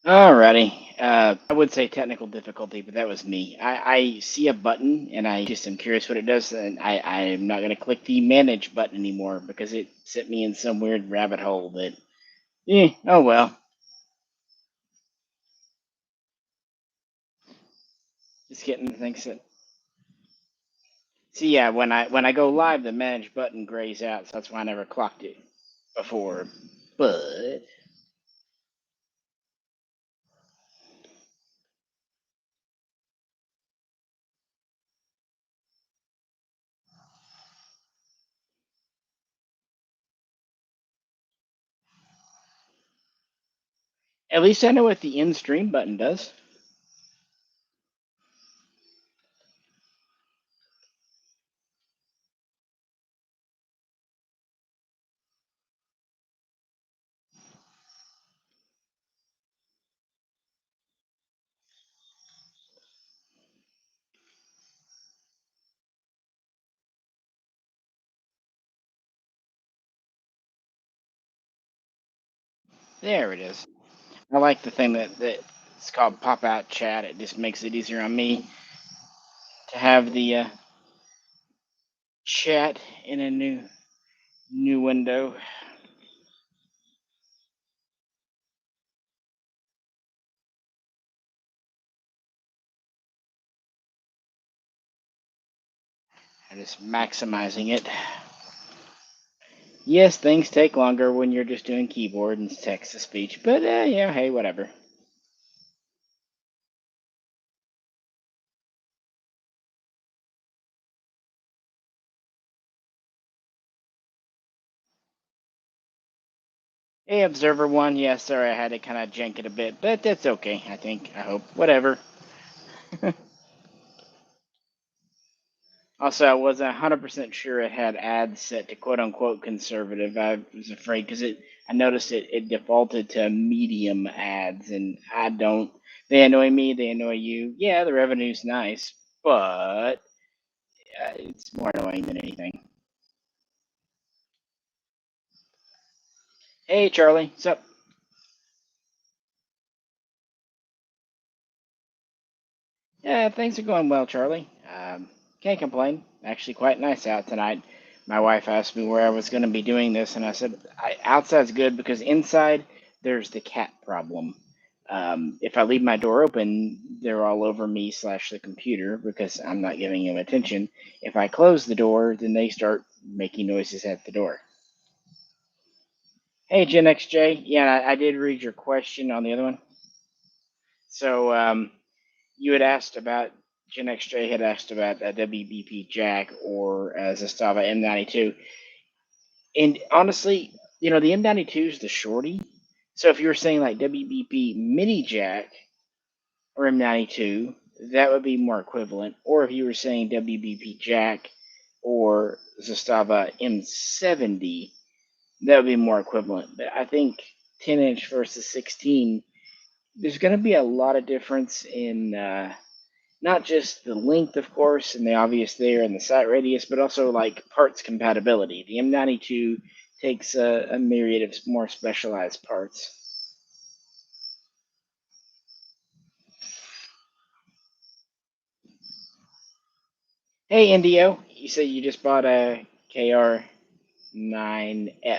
Alrighty. I would say technical difficulty, but that was me. I see a button and I just am curious what it does, and I'm not going to click the manage button anymore because it sent me in some weird rabbit hole that, oh well. Just getting the things that. See, yeah, when I go live, the manage button grays out, so that's why I never clocked it before. But at least I know what the in stream button does. There it is. I like the thing that it's called pop out chat. It just makes it easier on me to have the chat in a new window. I'm just maximizing it. Yes, things take longer when you're just doing keyboard and text to speech, but yeah, hey, whatever. Hey, Observer One. Yeah, sorry, I had to kind of jank it a bit, but that's okay. I think. I hope. Whatever. Also, I wasn't 100% sure it had ads set to quote unquote conservative. I was afraid because I noticed it defaulted to medium ads, and I don't. They annoy me, they annoy you. Yeah, the revenue's nice, but it's more annoying than anything. Hey, Charlie. What's up? Yeah, things are going well, Charlie. Can't complain. Actually, quite nice out tonight. My wife asked me where I was going to be doing this, and I said outside's good because inside there's the cat problem. If I leave my door open, they're all over me slash the computer because I'm not giving them attention. If I close the door, then they start making noises at the door. Hey, Gen XJ. Yeah, I did read your question on the other one. So, you had asked about Gen XJ had asked about a WBP Jack or Zastava M92, and honestly, the M92 is the shorty. So if you were saying like WBP Mini Jack or M92, that would be more equivalent. Or if you were saying WBP Jack or Zastava M70, that would be more equivalent. But I think 10-inch versus 16, there's going to be a lot of difference in not just the length, of course, and the obvious there and the sight radius, but also like parts compatibility. The M92 takes a myriad of more specialized parts. Hey, Indio, you say you just bought a KR9S,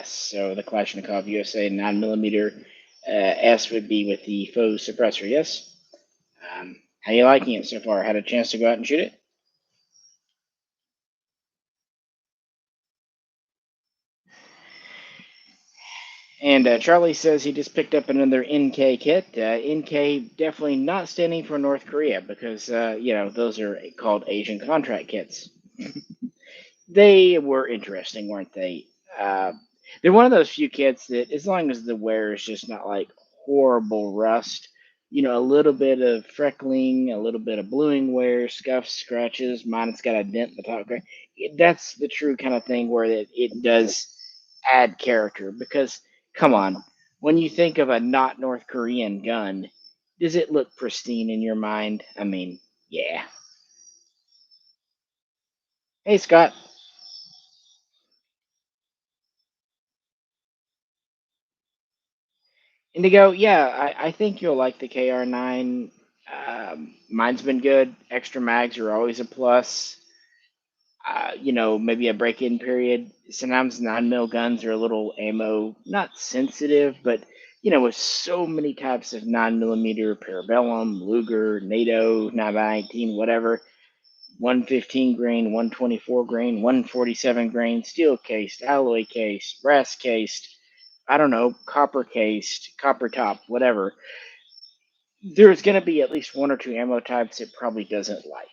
so the Kalashnikov USA 9mm S would be with the faux suppressor, yes? How you liking it so far? Had a chance to go out and shoot it? And Charlie says he just picked up another NK kit. NK definitely not standing for North Korea because, those are called Asian contract kits. They were interesting, weren't they? Uh, they're one of those few kits that, as long as the wear is just not like horrible rust, a little bit of freckling, a little bit of bluing wear, scuffs, scratches, mine it's got a dent in the top. That's the true kind of thing where it does add character because, come on, when you think of a not North Korean gun, does it look pristine in your mind? I mean, yeah. Hey, Scott. Indigo, yeah, I think you'll like the KR9. Mine's been good. Extra mags are always a plus. Maybe a break-in period. Sometimes 9 mil guns are a little ammo not sensitive, but with so many types of 9 millimeter Parabellum, Luger, NATO, 9x19, whatever, 115 grain, 124 grain, 147 grain, steel cased, alloy cased, brass cased, I don't know, copper cased, copper top, whatever. There's going to be at least one or two ammo types it probably doesn't like.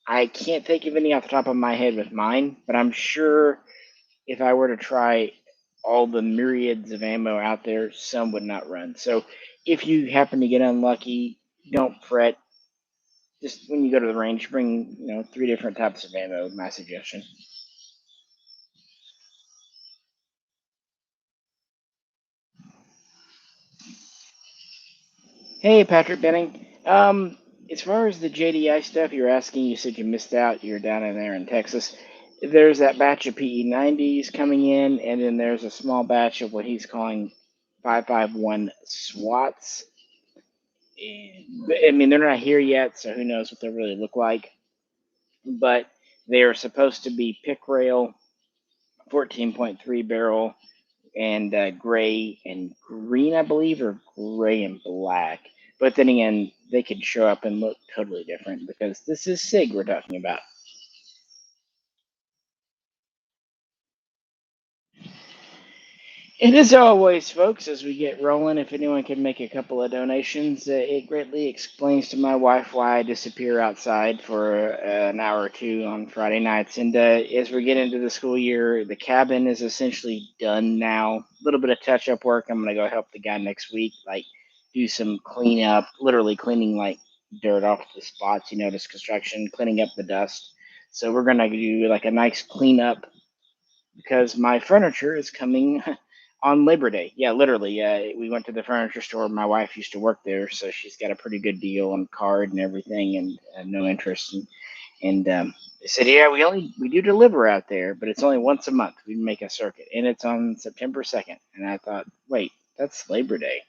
I can't think of any off the top of my head with mine, but I'm sure if I were to try all the myriads of ammo out there, some would not run. So if you happen to get unlucky, don't fret. Just when you go to the range, bring 3 different types of ammo. My suggestion. Hey, Patrick Benning. As far as the JDI stuff you're asking, you said you missed out. You're down in there in Texas. There's that batch of PE90s coming in, and then there's a small batch of what he's calling 551 SWATs. I mean, they're not here yet, so who knows what they really look like. But they are supposed to be pick rail, 14.3 barrel, and gray and green, I believe, or gray and black. But then again, they could show up and look totally different because this is SIG we're talking about. And as always, folks, as we get rolling, if anyone can make a couple of donations, it greatly explains to my wife why I disappear outside for an hour or two on Friday nights. And as we get into the school year, the cabin is essentially done now. A little bit of touch up work. I'm going to go help the guy next week, like do some cleanup, literally cleaning like dirt off the spots, just construction, cleaning up the dust. So we're going to do like a nice cleanup because my furniture is coming on Labor Day. Yeah, literally. We went to the furniture store. My wife used to work there, so she's got a pretty good deal on card and everything, and no interest. And they said, yeah, we do deliver out there, but it's only once a month. We make a circuit, and it's on September 2nd. And I thought, wait, that's Labor Day.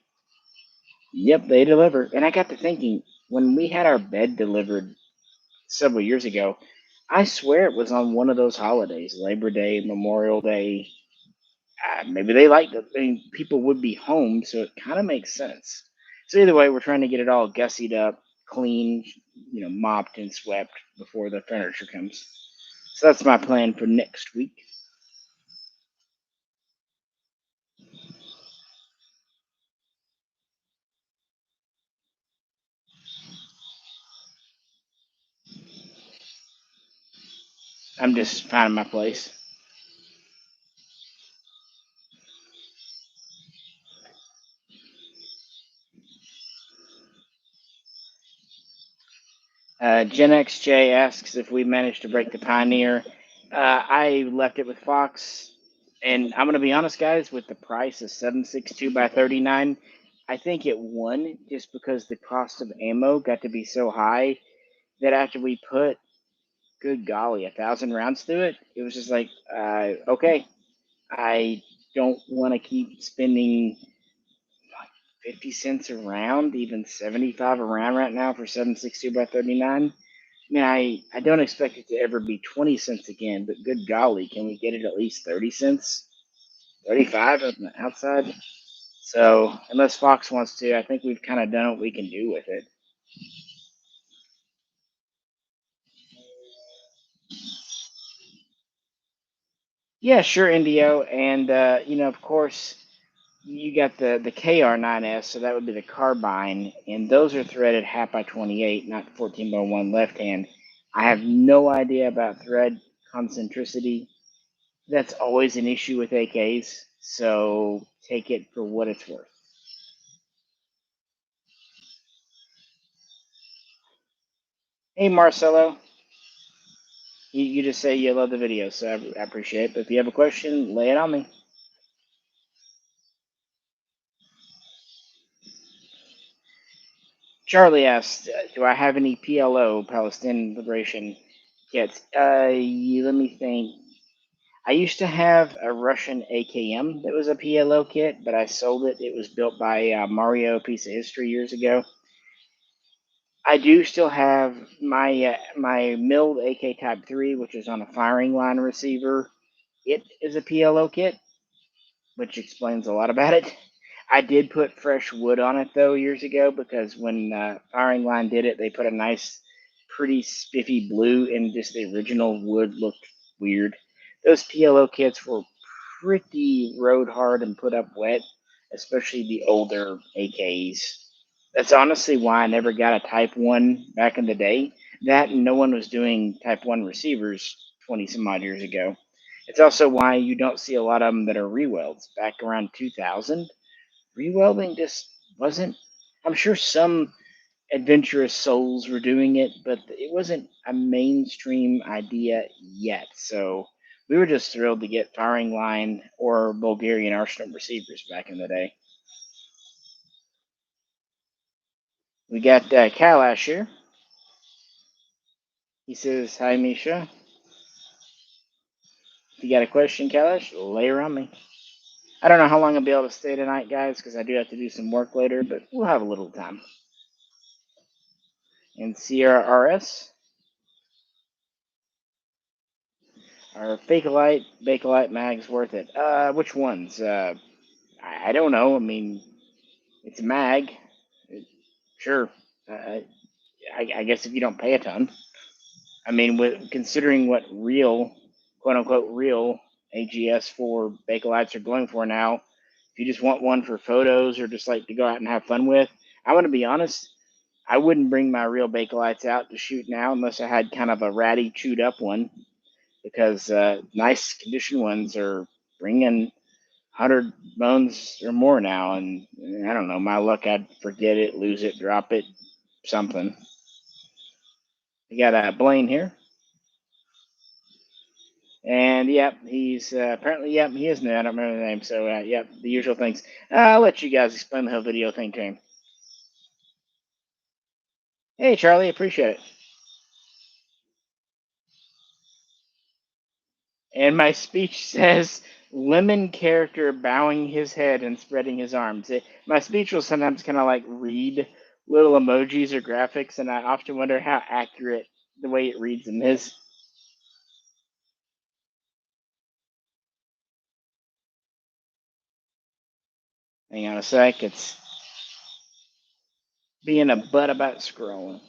Yep, they deliver. And I got to thinking, when we had our bed delivered several years ago, I swear it was on one of those holidays, Labor Day, Memorial Day. Maybe they like that. I mean, people would be home, so it kind of makes sense. So either way, we're trying to get it all gussied up, clean, mopped and swept before the furniture comes. So that's my plan for next week. I'm just finding my place. Gen XJ asks if we managed to break the Pioneer. I left it with Fox, and I'm gonna be honest, guys. With the price of 7.62 by 39, I think it won just because the cost of ammo got to be so high that after we put, good golly, 1,000 rounds through it, it was just like, okay, I don't want to keep spending like 50 cents a round, even 75 a round right now for 7.62 by 39. I mean, I don't expect it to ever be 20 cents again, but good golly, can we get it at least 30 cents? 35 on the outside? So, unless Fox wants to, I think we've kind of done what we can do with it. Yeah, sure, Indio. And, of course, you got the KR9S, so that would be the carbine, and those are threaded half by 28, not 14 by 1 left hand. I have no idea about thread concentricity. That's always an issue with AKs, so take it for what it's worth. Hey, Marcelo, you just say you love the video, so I appreciate it. But if you have a question, lay it on me. Charlie asked, "Do I have any PLO, Palestinian Liberation kits?" Let me think. I used to have a Russian AKM that was a PLO kit, but I sold it. It was built by Mario, a piece of history years ago. I do still have my milled AK Type 3, which is on a firing line receiver. It is a PLO kit, which explains a lot about it. I did put fresh wood on it though years ago because when Firing Line did it, they put a nice, pretty spiffy blue, and just the original wood looked weird. Those PLO kits were pretty road hard and put up wet, especially the older AKs. That's honestly why I never got a Type 1 back in the day. That and no one was doing Type 1 receivers 20 some odd years ago. It's also why you don't see a lot of them that are rewelds. Back around 2000, rewelding just wasn't. I'm sure some adventurous souls were doing it, but it wasn't a mainstream idea yet. So we were just thrilled to get firing line or Bulgarian arsenal receivers back in the day. We got Kalash here. He says, "Hi, Misha. If you got a question, Kalash, lay her on me." I don't know how long I'll be able to stay tonight, guys, because I do have to do some work later, but we'll have a little time. And Sierra RS, are Bakelite mags worth it? Which ones? I don't know. I mean, it's a mag. It, sure. I guess if you don't pay a ton. I mean, considering what real, quote unquote, real AGS for Bakelites are going for now, if you just want one for photos or just like to go out and have fun with, I want to be honest. I wouldn't bring my real Bakelites out to shoot now unless I had kind of a ratty, chewed up one, because nice condition ones are bringing 100 bones or more now, and I don't know, my luck, I'd forget it, lose it, drop it, something. We got Blaine here, and yep, he's apparently, yep, he is new. I don't remember the name, so yep, the usual things. I'll let you guys explain the whole video thing to him. Hey, Charlie, appreciate it. And my speech says lemon character bowing his head and spreading his arms. My speech will sometimes kind of like read little emojis or graphics, and I often wonder how accurate the way it reads them is. Hang on a sec, it's being a butt about scrolling.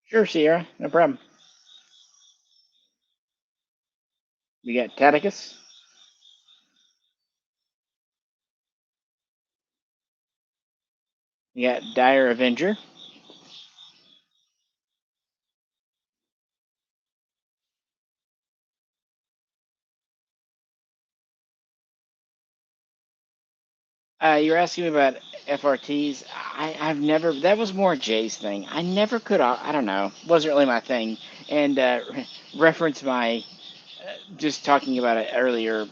Sure, Sierra, no problem. We got Taticus. We got Dire Avenger. You're asking me about FRTs. I've never. That was more Jay's thing. I never could. I don't know. Wasn't really my thing. And reference my just talking about it earlier.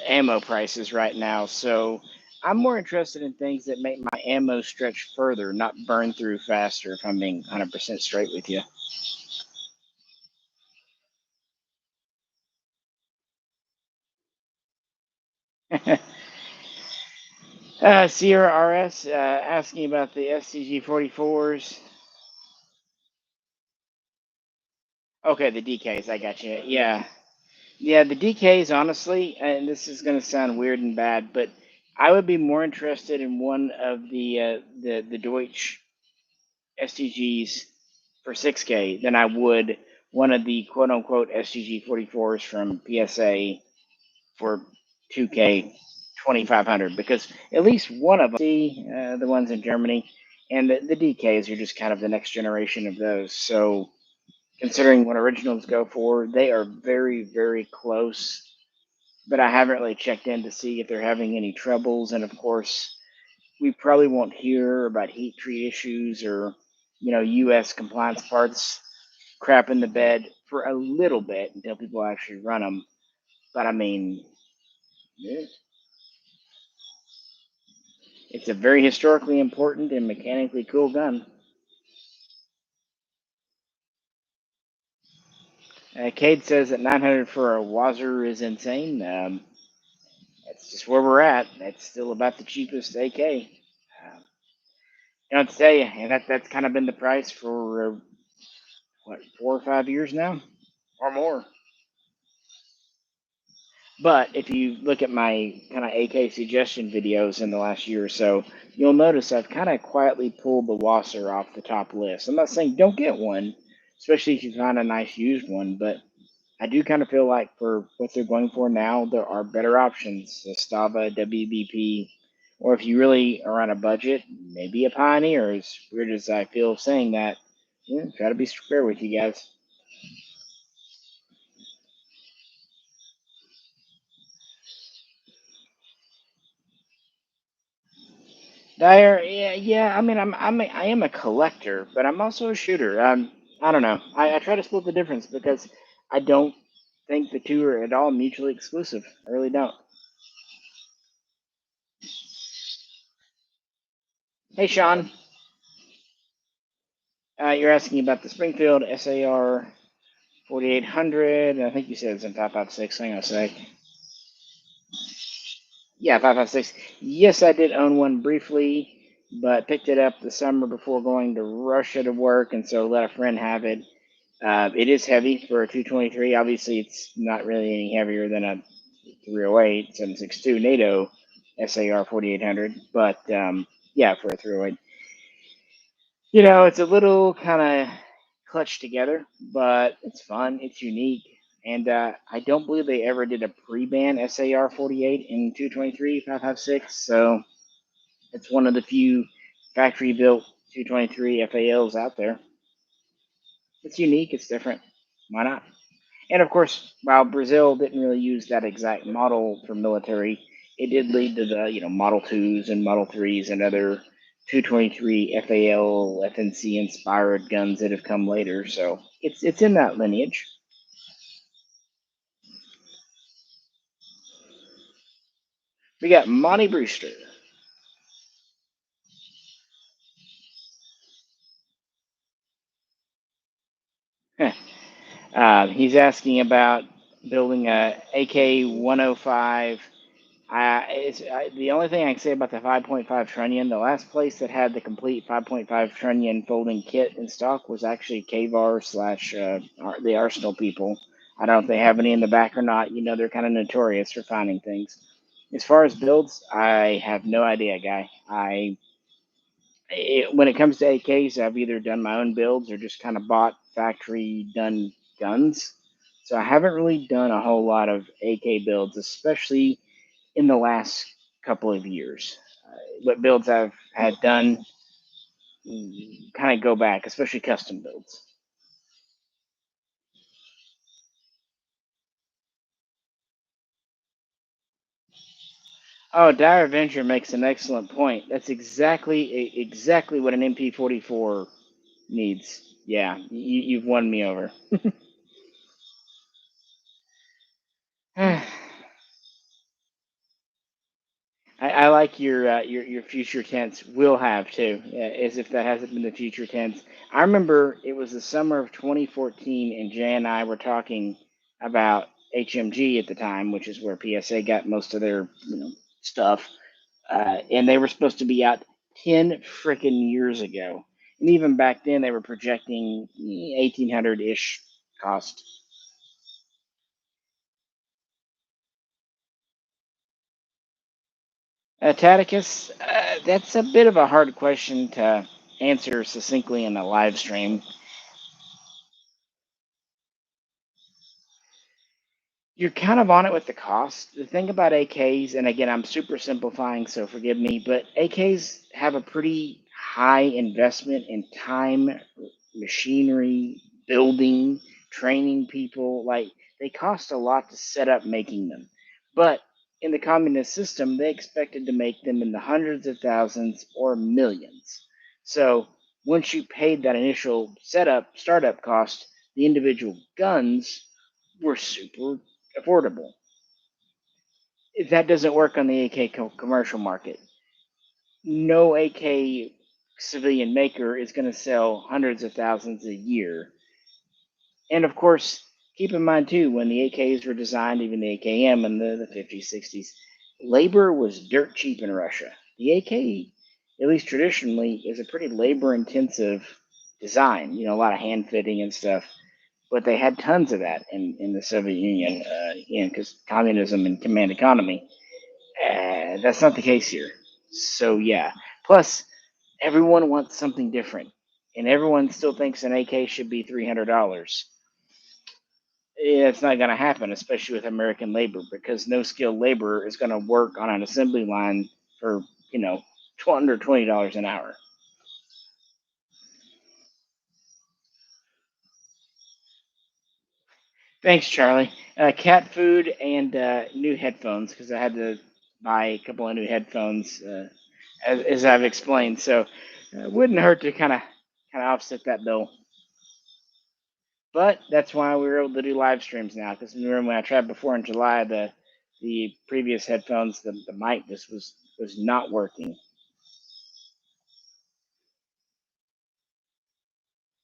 Ammo prices right now. So I'm more interested in things that make my ammo stretch further, not burn through faster. If I'm being 100% straight with you. Sierra RS asking about the SCG 44s. Okay, the DKs. I got you. Yeah. Yeah, the DKs, honestly, and this is going to sound weird and bad, but I would be more interested in one of the Deutsch STGs for 6K than I would one of the quote unquote STG 44s from PSA for 2K 2500, because at least one of them, see the ones in Germany, and the DKs are just kind of the next generation of those. So considering what originals go for, they are very, very close, but I haven't really checked in to see if they're having any troubles. And of course, we probably won't hear about heat treat issues or U.S. compliance parts crap in the bed for a little bit until people actually run them. But I mean, it's a very historically important and mechanically cool gun. Cade says that 900 for a Wazzer is insane. That's just where we're at. That's still about the cheapest AK. To tell you, and that's kind of been the price for what 4 or 5 years now, or more. But if you look at my kind of AK suggestion videos in the last year or so, you'll notice I've kind of quietly pulled the Wasser off the top list. I'm not saying don't get one, especially if you find a nice used one, but I do kind of feel like for what they're going for now, there are better options. The Stava, WBP, or if you really are on a budget, maybe a Pioneer. As weird as I feel saying that, try to be fair with you guys. Dyer, yeah. I mean, I am a collector, but I'm also a shooter. I don't know. I try to split the difference because I don't think the two are at all mutually exclusive. I really don't. Hey, Sean, you're asking about the Springfield SAR 4800. I think you said it's in 5.56. Hang on a sec. Yeah, 5.56. Yes, I did own one briefly, but picked it up the summer before going to Russia to work, and so let a friend have it. It is heavy for a 223. Obviously, it's not really any heavier than a 308, 7.62 NATO SAR 4800. But yeah, for a 308, it's a little kind of clutched together, but it's fun. It's unique. And I don't believe they ever did a pre-ban SAR 48 in 223 5.56. So it's one of the few factory-built 223 FALs out there. It's unique. It's different. Why not? And of course, while Brazil didn't really use that exact model for military, it did lead to the Model 2s and Model 3s and other 223 FAL FNC inspired guns that have come later. So it's in that lineage. We got Monty Brewster. He's asking about building a AK 105. The only thing I can say about the 5.5 trunnion, the last place that had the complete 5.5 trunnion folding kit in stock was actually KVAR slash the Arsenal people. I don't know if they have any in the back or not. They're kind of notorious for finding things. As far as builds, I have no idea, guy. When it comes to AKs, I've either done my own builds or just kind of bought factory done guns. So I haven't really done a whole lot of AK builds, especially in the last couple of years. What builds I've had done kind of go back, especially custom builds. Oh, Dire Avenger makes an excellent point. That's exactly what an MP44 needs. Yeah, you've won me over. I like your future tense will have too, as if that hasn't been the future tense. I remember it was the summer of 2014, and Jay and I were talking about HMG at the time, which is where PSA got most of their stuff, and they were supposed to be out 10 freaking years ago, and even back then they were projecting 1800 ish cost. Taticus, that's a bit of a hard question to answer succinctly in a live stream. You're kind of on it with the cost. The thing about AKs, and again, I'm super simplifying, so forgive me, but AKs have a pretty high investment in time, machinery, building, training people. Like, they cost a lot to set up making them. But in the communist system, they expected to make them in the hundreds of thousands or millions. So once you paid that initial startup cost, the individual guns were super affordable. That doesn't work on the AK commercial market. No AK civilian maker is going to sell hundreds of thousands a year. And of course, keep in mind too, when the AKs were designed, even the AKM in the 50s, 60s, labor was dirt cheap in Russia. The AK, at least traditionally, is a pretty labor intensive design, a lot of hand fitting and stuff. But they had tons of that in the Soviet Union, because communism and command economy. That's not the case here. So, yeah. Plus, everyone wants something different, and everyone still thinks an AK should be $300. Yeah, it's not going to happen, especially with American labor, because no skilled labor is going to work on an assembly line for, you know, under $20 an hour. Thanks, Charlie. Cat food and new headphones, because I had to buy a couple of new headphones, as I've explained. So wouldn't hurt to kind of offset that bill. But that's why we were able to do live streams now. Because remember when I tried before in July, the previous headphones, the mic just was not working.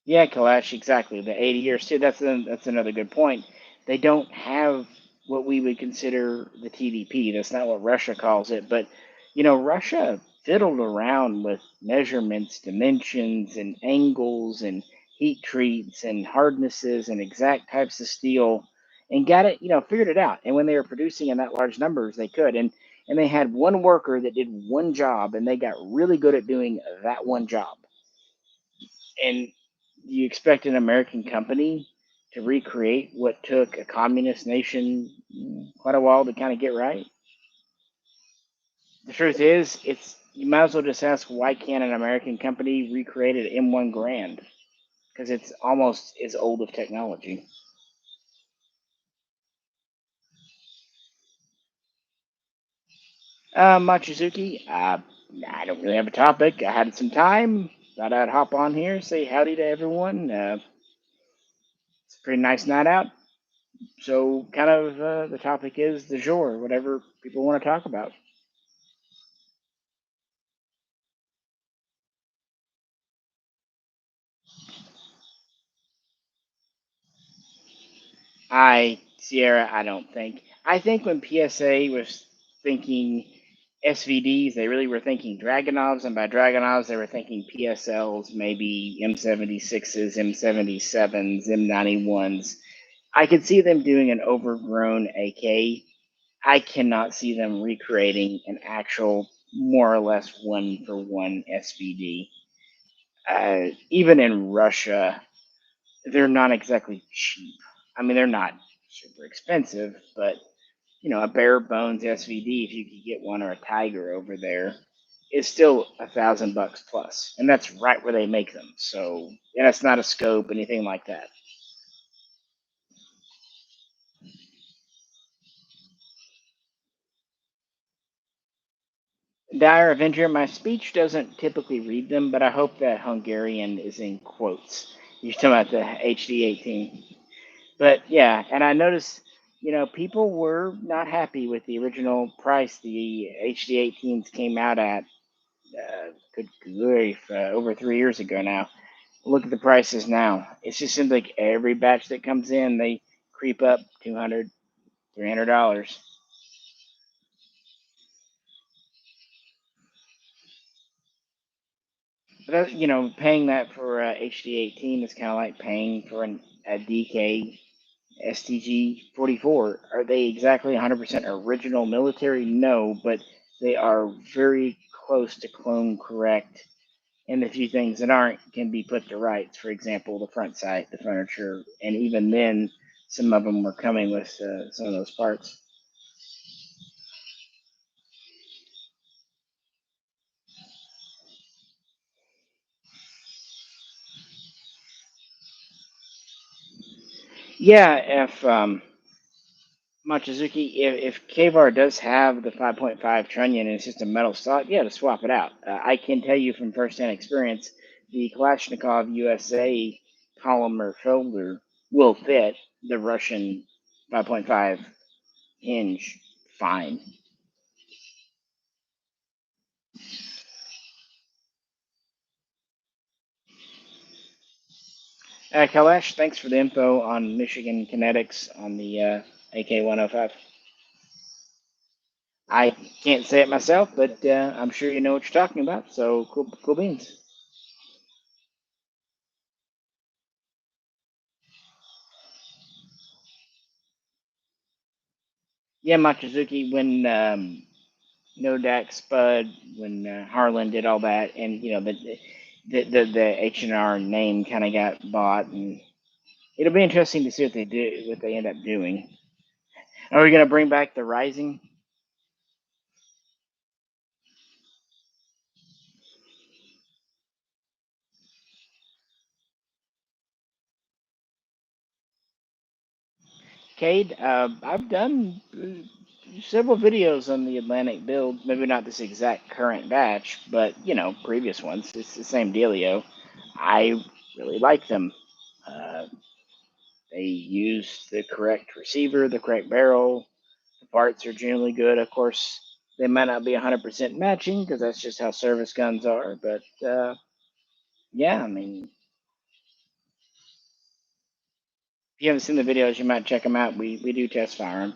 Yeah, Kalash, exactly. The 80 years too. That's another good point. They don't have what we would consider the TDP. That's not what Russia calls it. But Russia fiddled around with measurements, dimensions, and angles, and heat treats, and hardnesses, and exact types of steel, and got it. Figured it out. And when they were producing in that large numbers, they could. And they had one worker that did one job, and they got really good at doing that one job. And you expect an American company to recreate what took a communist nation quite a while to kind of get right? The truth is, it's you might as well just ask why can't an American company recreate an M1 Grand? Because it's almost as old of technology. Machizuki, I don't really have a topic. I had some time. Thought I'd hop on here, say howdy to everyone. It's a pretty nice night out. So, kind of the topic is the jour, whatever people want to talk about. Sierra, I don't think. I think when PSA was thinking SVDs, they really were thinking Dragonovs, and by Dragonovs, they were thinking PSLs, maybe M76s, M77s, M91s. I could see them doing an overgrown AK. I cannot see them recreating an actual, more or less one for one SVD. Even in Russia, they're not exactly cheap. I mean, they're not super expensive, but a bare bones SVD, if you could get one, or a Tiger over there, is still $1,000 plus, and that's right where they make them. So, and it's not a scope, anything like that. Dire Avenger, my speech doesn't typically read them, but I hope that Hungarian is in quotes. You're talking about the HD18. But yeah, and I noticed, people were not happy with the original price the HD18s came out at. Good grief, over 3 years ago now. Look at the prices now. It just seems like every batch that comes in, they creep up $200, $300. But paying that for HD18 is kind of like paying for a DK STG 44. Are they exactly 100% original military? No, but they are very close to clone correct. And the few things that aren't can be put to rights. For example, the front sight, the furniture, and even then, some of them were coming with some of those parts. Yeah, if Machizuki, if Kavar does have the 5.5 trunnion and it's just a metal stock, yeah, to swap it out. I can tell you from firsthand experience, the Kalashnikov USA polymer shoulder will fit the Russian 5.5 hinge fine. Kalash, thanks for the info on Michigan kinetics on the AK-105. I can't say it myself, but I'm sure you know what you're talking about. So cool beans. Yeah, Machizuki, when Nodak Spud, when Harlan did all that, and the H&R name kind of got bought, and it'll be interesting to see what they do, what they end up doing. Are we gonna bring back the Rising? Cade, I've done several videos on the Atlantic build. Maybe not this exact current batch, but previous ones. It's the same dealio. I really like them. Uh, they use the correct receiver, the correct barrel. The parts are generally good. Of course, they might not be 100% matching because that's just how service guns are. But yeah, I mean, if you haven't seen the videos, you might check them out. We do test fire them.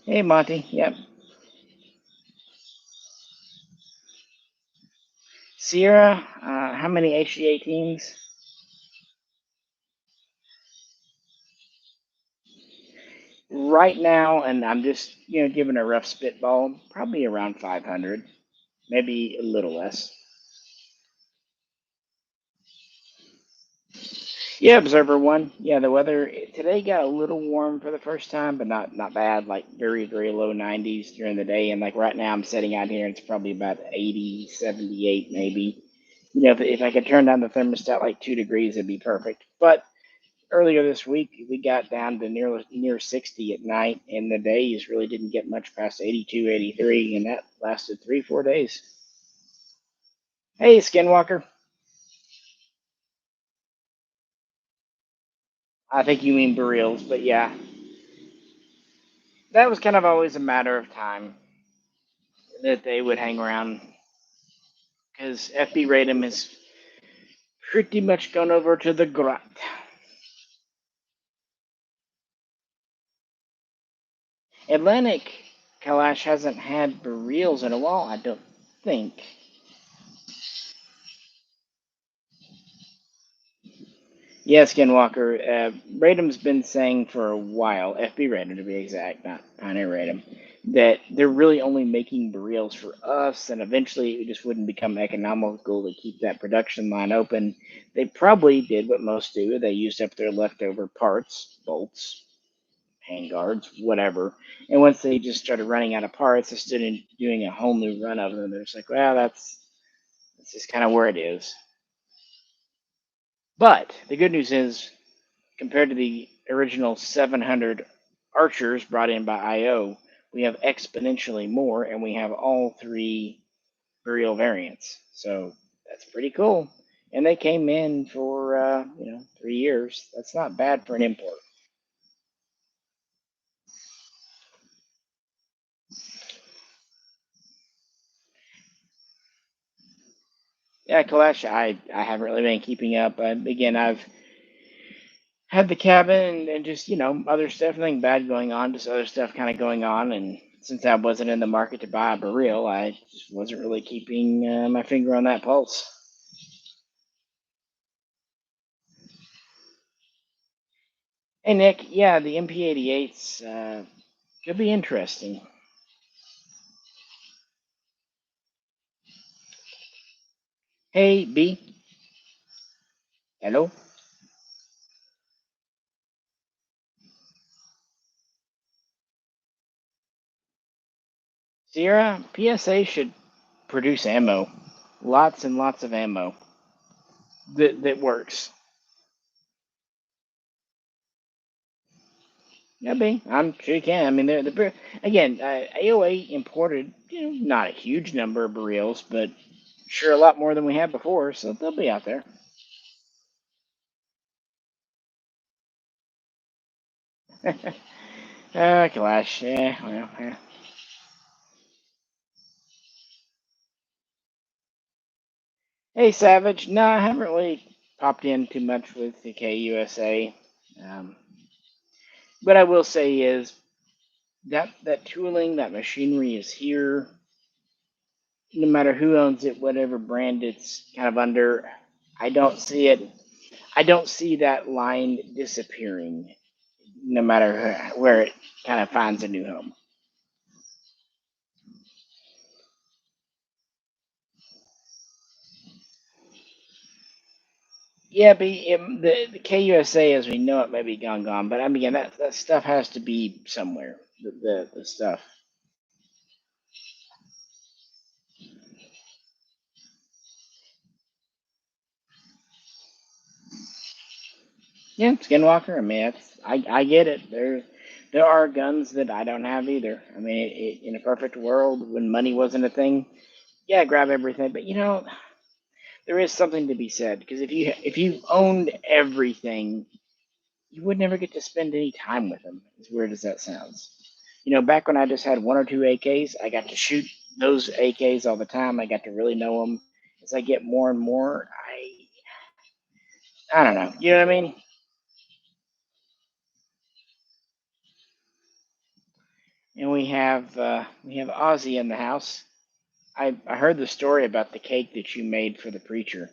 Hey, Monty. Yep. Sierra, how many HDA teams? Right now, and I'm just giving a rough spitball, probably around 500, maybe a little less. Yeah, Observer One. Yeah, the weather today got a little warm for the first time, but not bad. Like very low 90s during the day, and like right now I'm sitting out here, and it's probably about 80, 78 maybe. If I could turn down the thermostat like 2 degrees, it'd be perfect. But earlier this week we got down to near 60 at night, and the days really didn't get much past 82, 83, and that lasted 3, 4 days. Hey, Skinwalker. I think you mean Burials, but yeah, that was kind of always a matter of time that they would hang around because FB Radom has pretty much gone over to the grot. Atlantic Kalash hasn't had Burials in a while, I don't think. Yeah, Skinwalker. Radom's been saying for a while, FB Radom to be exact, not Pioneer Radom, that they're really only making Burials for us, and eventually it just wouldn't become economical to keep that production line open. They probably did what most do. They used up their leftover parts, bolts, handguards, whatever. And once they just started running out of parts, they started doing a whole new run of them. They're just like, well, that's just kind of where it is. But the good news is, compared to the original 700 archers brought in by IO, we have exponentially more, and we have all three burial variants. So that's pretty cool. And they came in for 3 years. That's not bad for an import. Yeah, Kalash, I haven't really been keeping up. Again, I've had the cabin and just other stuff, nothing bad going on, just other stuff kind of going on. And since I wasn't in the market to buy a barrel, I just wasn't really keeping my finger on that pulse. Hey Nick, yeah, the MP88s could be interesting. Hey B, hello. Sierra, PSA should produce ammo, lots and lots of ammo that works. Yeah, be. I'm sure you can. I mean, they're again, AOA imported, not a huge number of burritos, but sure a lot more than we had before, so they'll be out there. Clash. Yeah, well, yeah. Hey, Savage. No, I haven't really popped in too much with the KUSA. Um, what I will say is that tooling, that machinery is here. No matter who owns it, whatever brand it's kind of under, I don't see it. I don't see that line disappearing, no matter where it kind of finds a new home. Yeah, but the KUSA as we know it may be gone, but I mean again, that stuff has to be somewhere. The stuff. Yeah, Skinwalker. I mean, I get it. There are guns that I don't have either. I mean, in a perfect world, when money wasn't a thing, yeah, grab everything. But there is something to be said because if you owned everything, you would never get to spend any time with them. As weird as that sounds. Back when I just had one or two AKs, I got to shoot those AKs all the time. I got to really know them. As I get more and more, I don't know. You know what I mean? And we have Ozzy in the house. I heard the story about the cake that you made for the preacher.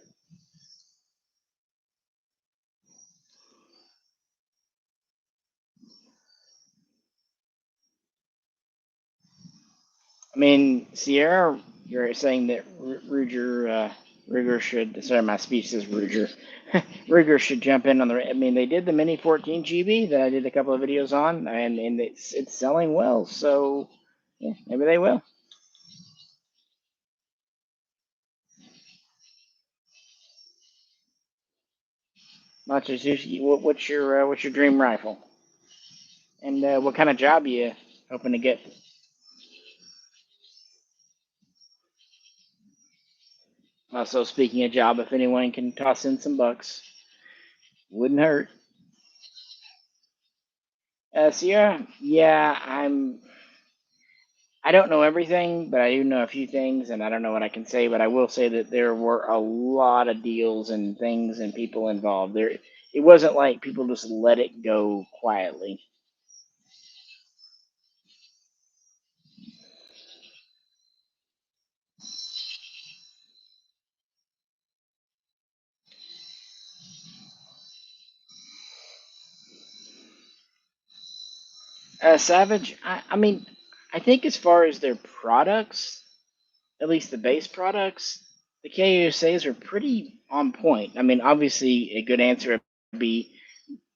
I mean, Sierra, you're saying that Ruger should. Sorry, my speech says Ruger. Ruger should jump in on the. I mean, they did the Mini 14 GB that I did a couple of videos on, and it's selling well. So yeah, maybe they will. Much as what's your dream rifle, and what kind of job you hoping to get? Also, speaking of job, if anyone can toss in some bucks, wouldn't hurt. Sierra, yeah, I don't know everything, but I do know a few things, and I don't know what I can say, but I will say that there were a lot of deals and things and people involved. It wasn't like people just let it go quietly. Savage, I mean, I think as far as their products, at least the base products, the KUSAs are pretty on point. I mean, obviously, a good answer would be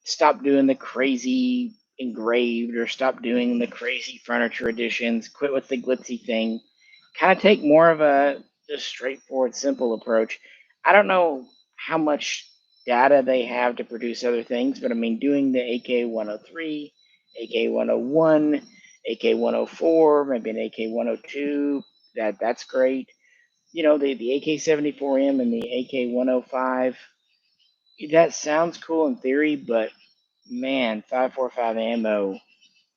stop doing the crazy engraved or stop doing the crazy furniture editions. Quit with the glitzy thing. Kind of take more of a just straightforward, simple approach. I don't know how much data they have to produce other things, but I mean, doing the AK 103, AK 101, AK 104, maybe an AK 102, that's great. The AK 74M and the AK 105, that sounds cool in theory, but man, 545 ammo,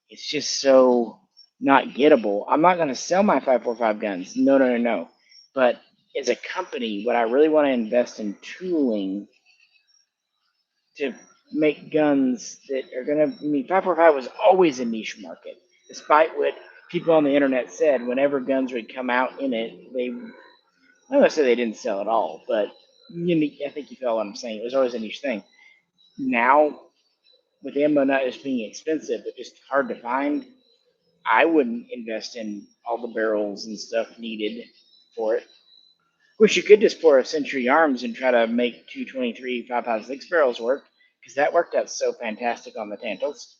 it's just so not gettable. I'm not going to sell my 545 guns. No, no, no, no. But as a company, what I really want to invest in tooling to make guns that are going to, I mean, 545 was always a niche market, despite what people on the internet said. Whenever guns would come out in it, I don't want to say they didn't sell at all, but I think you feel what I'm saying. It was always a niche thing. Now, with ammo not just being expensive, but just hard to find, I wouldn't invest in all the barrels and stuff needed for it. Wish you could just pour a Century Arms and try to make 223 5.56 barrels work, because that worked out so fantastic on the Tantals.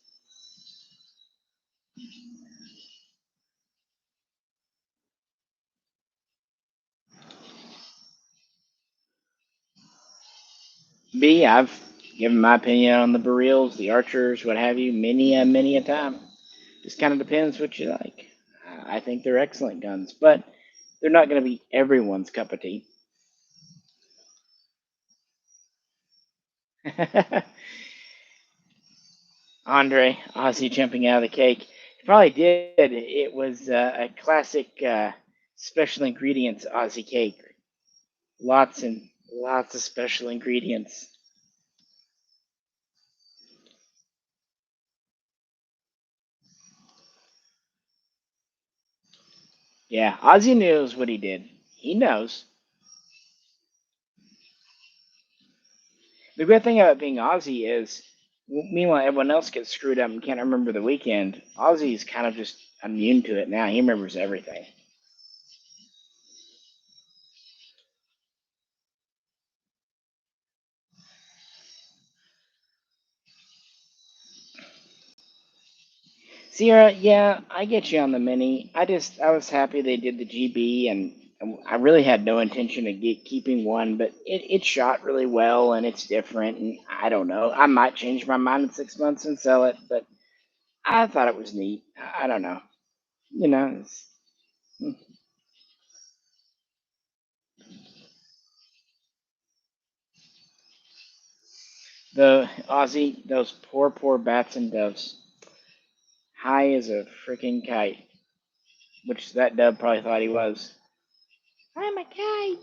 B, I've given my opinion on the Bereals, the Archers, what have you, many a time. Just kind of depends what you like. I think they're excellent guns, but they're not going to be everyone's cup of tea. Andre, Ozzy jumping out of the cake. He probably did. It was a classic special ingredients Aussie cake. Lots and lots of special ingredients. Yeah, Ozzy knows what he did. He knows. The good thing about being Ozzy is, meanwhile, everyone else gets screwed up and can't remember the weekend. Ozzy's kind of just immune to it now. He remembers everything. Sierra, yeah, I get you on the mini. I was happy they did the GB, and I really had no intention of keeping one, but it shot really well and it's different. And I don't know, I might change my mind in 6 months and sell it, but I thought it was neat. I don't know, you know, hmm. The Aussie, those poor bats and doves, high as a freaking kite, which that dove probably thought he was. I'm a kite.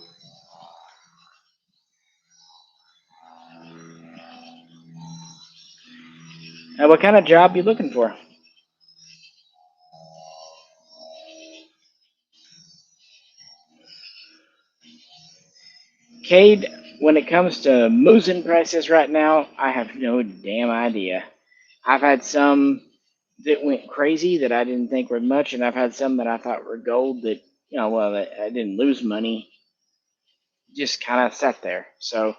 What kind of job you looking for? Cade, when it comes to Mosin prices right now, I have no damn idea. I've had some that went crazy that I didn't think were much, and I've had some that I thought were gold that, well, I didn't lose money, just kind of sat there. So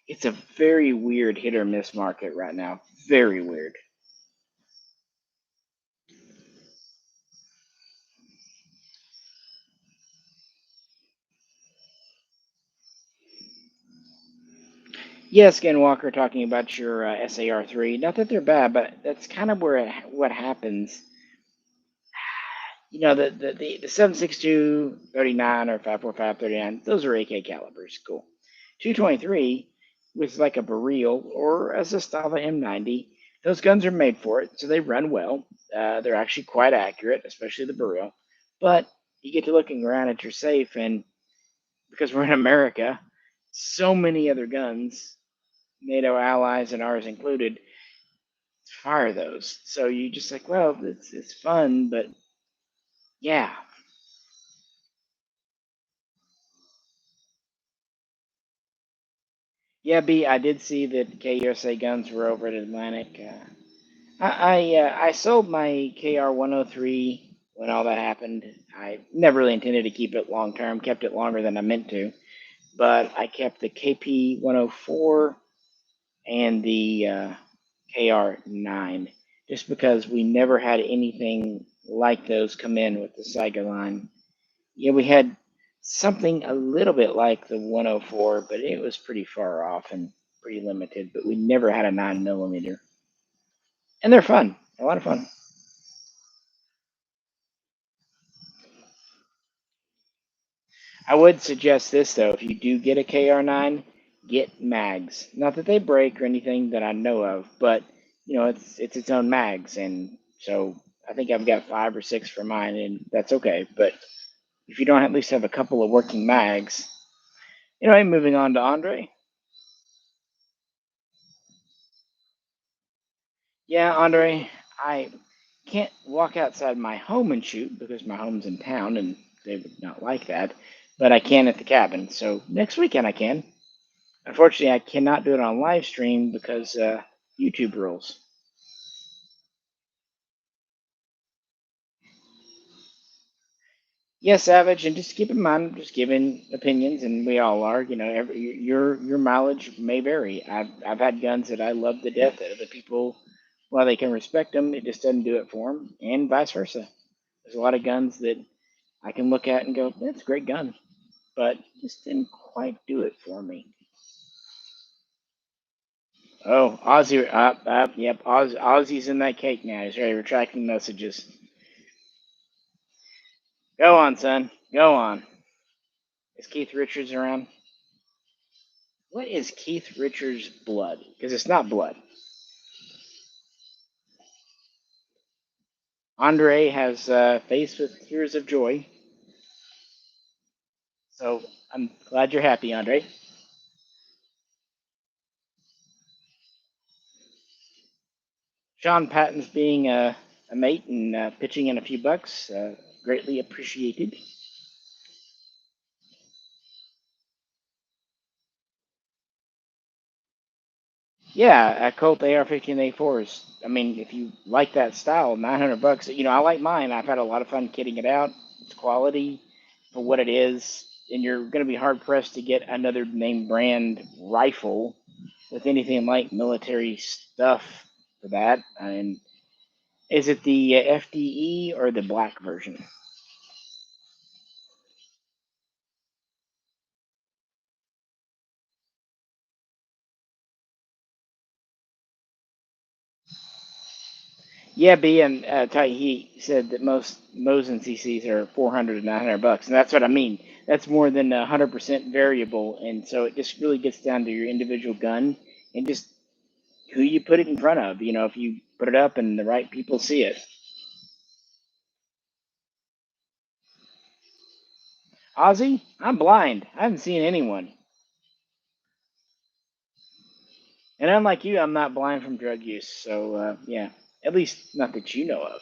it's a very weird hit or miss market right now. Very weird. Yes, Skinwalker, talking about your SAR3. Not that they're bad, but that's kind of where what happens. The 7.62 39 or 5.45 39, those are AK calibers. Cool. 223 with like a Barreel or as a Stava M90, those guns are made for it, so they run well. They're actually quite accurate, especially the Barreel. But you get to looking around at your safe, and because we're in America, so many other guns, NATO allies and ours included, fire those. So you just like, well, it's fun, but yeah. Yeah, B, I did see that KUSA guns were over at Atlantic. I sold my KR 103 when all that happened. I never really intended to keep it long term, kept it longer than I meant to, but I kept the KP 104 and the KR 9 just because we never had anything like those come in with the Saiga line. Yeah, we had something a little bit like the 104, but it was pretty far off and pretty limited. But we never had a 9 millimeter, and they're fun, a lot of fun. I would suggest this though: if you do get a KR9, get mags. Not that they break or anything that I know of, but it's its own mags, and so I think I've got 5 or 6 for mine, and that's okay. But if you don't at least have a couple of working mags, moving on to Andre. Yeah, Andre, I can't walk outside my home and shoot because my home's in town and they would not like that. But I can at the cabin. So next weekend I can. Unfortunately, I cannot do it on live stream because YouTube rules. Yeah, Savage, and just keep in mind, I'm just giving opinions, and we all are. Your mileage may vary. I've had guns that I love to death that other people, while they can respect them, it just doesn't do it for them, and vice versa. There's a lot of guns that I can look at and go, that's a great gun, but just didn't quite do it for me. Oh, Ozzy, yep, Ozzy's in that cake now. He's already retracting messages. Go on, son. Go on. Is Keith Richards around? What is Keith Richards' blood? Because it's not blood. Andre has face with tears of joy. So I'm glad you're happy, Andre. Sean Patton's being a mate and pitching in a few bucks. Greatly appreciated. Yeah, a Colt AR-15A4s. I mean, if you like that style, 900 bucks. You know, I like mine. I've had a lot of fun kitting it out. It's quality for what it is, and you're going to be hard pressed to get another name brand rifle with anything like military stuff for that. And is it the FDE or the black version? Yeah, B and he said that most Mosin CCs are 400 to 900 bucks, and that's what I mean. That's more than 100% variable, and so it just really gets down to your individual gun and just who you put it in front of. You know, if you put it up and the right people see it. Ozzy, I'm blind. I haven't seen anyone, and unlike you, I'm not blind from drug use. So yeah, at least not that you know of.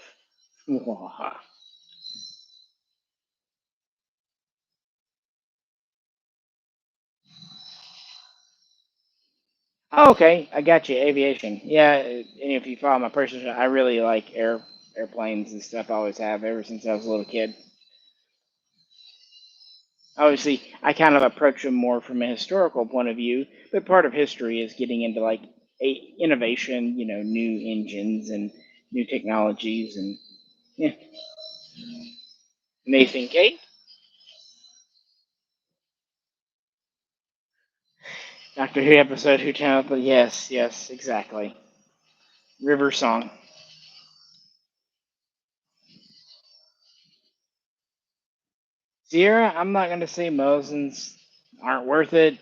Oh, okay, I got you. Aviation. Yeah, and if you follow my personal, I really like airplanes and stuff. I always have ever since I was a little kid. Obviously, I kind of approach them more from a historical point of view, but part of history is getting into like innovation, you know, new engines and new technologies, and yeah. Nathan Kate, Doctor Who episode Who Town, but yes, yes, exactly. River Song. Sierra, I'm not gonna say Mosins aren't worth it,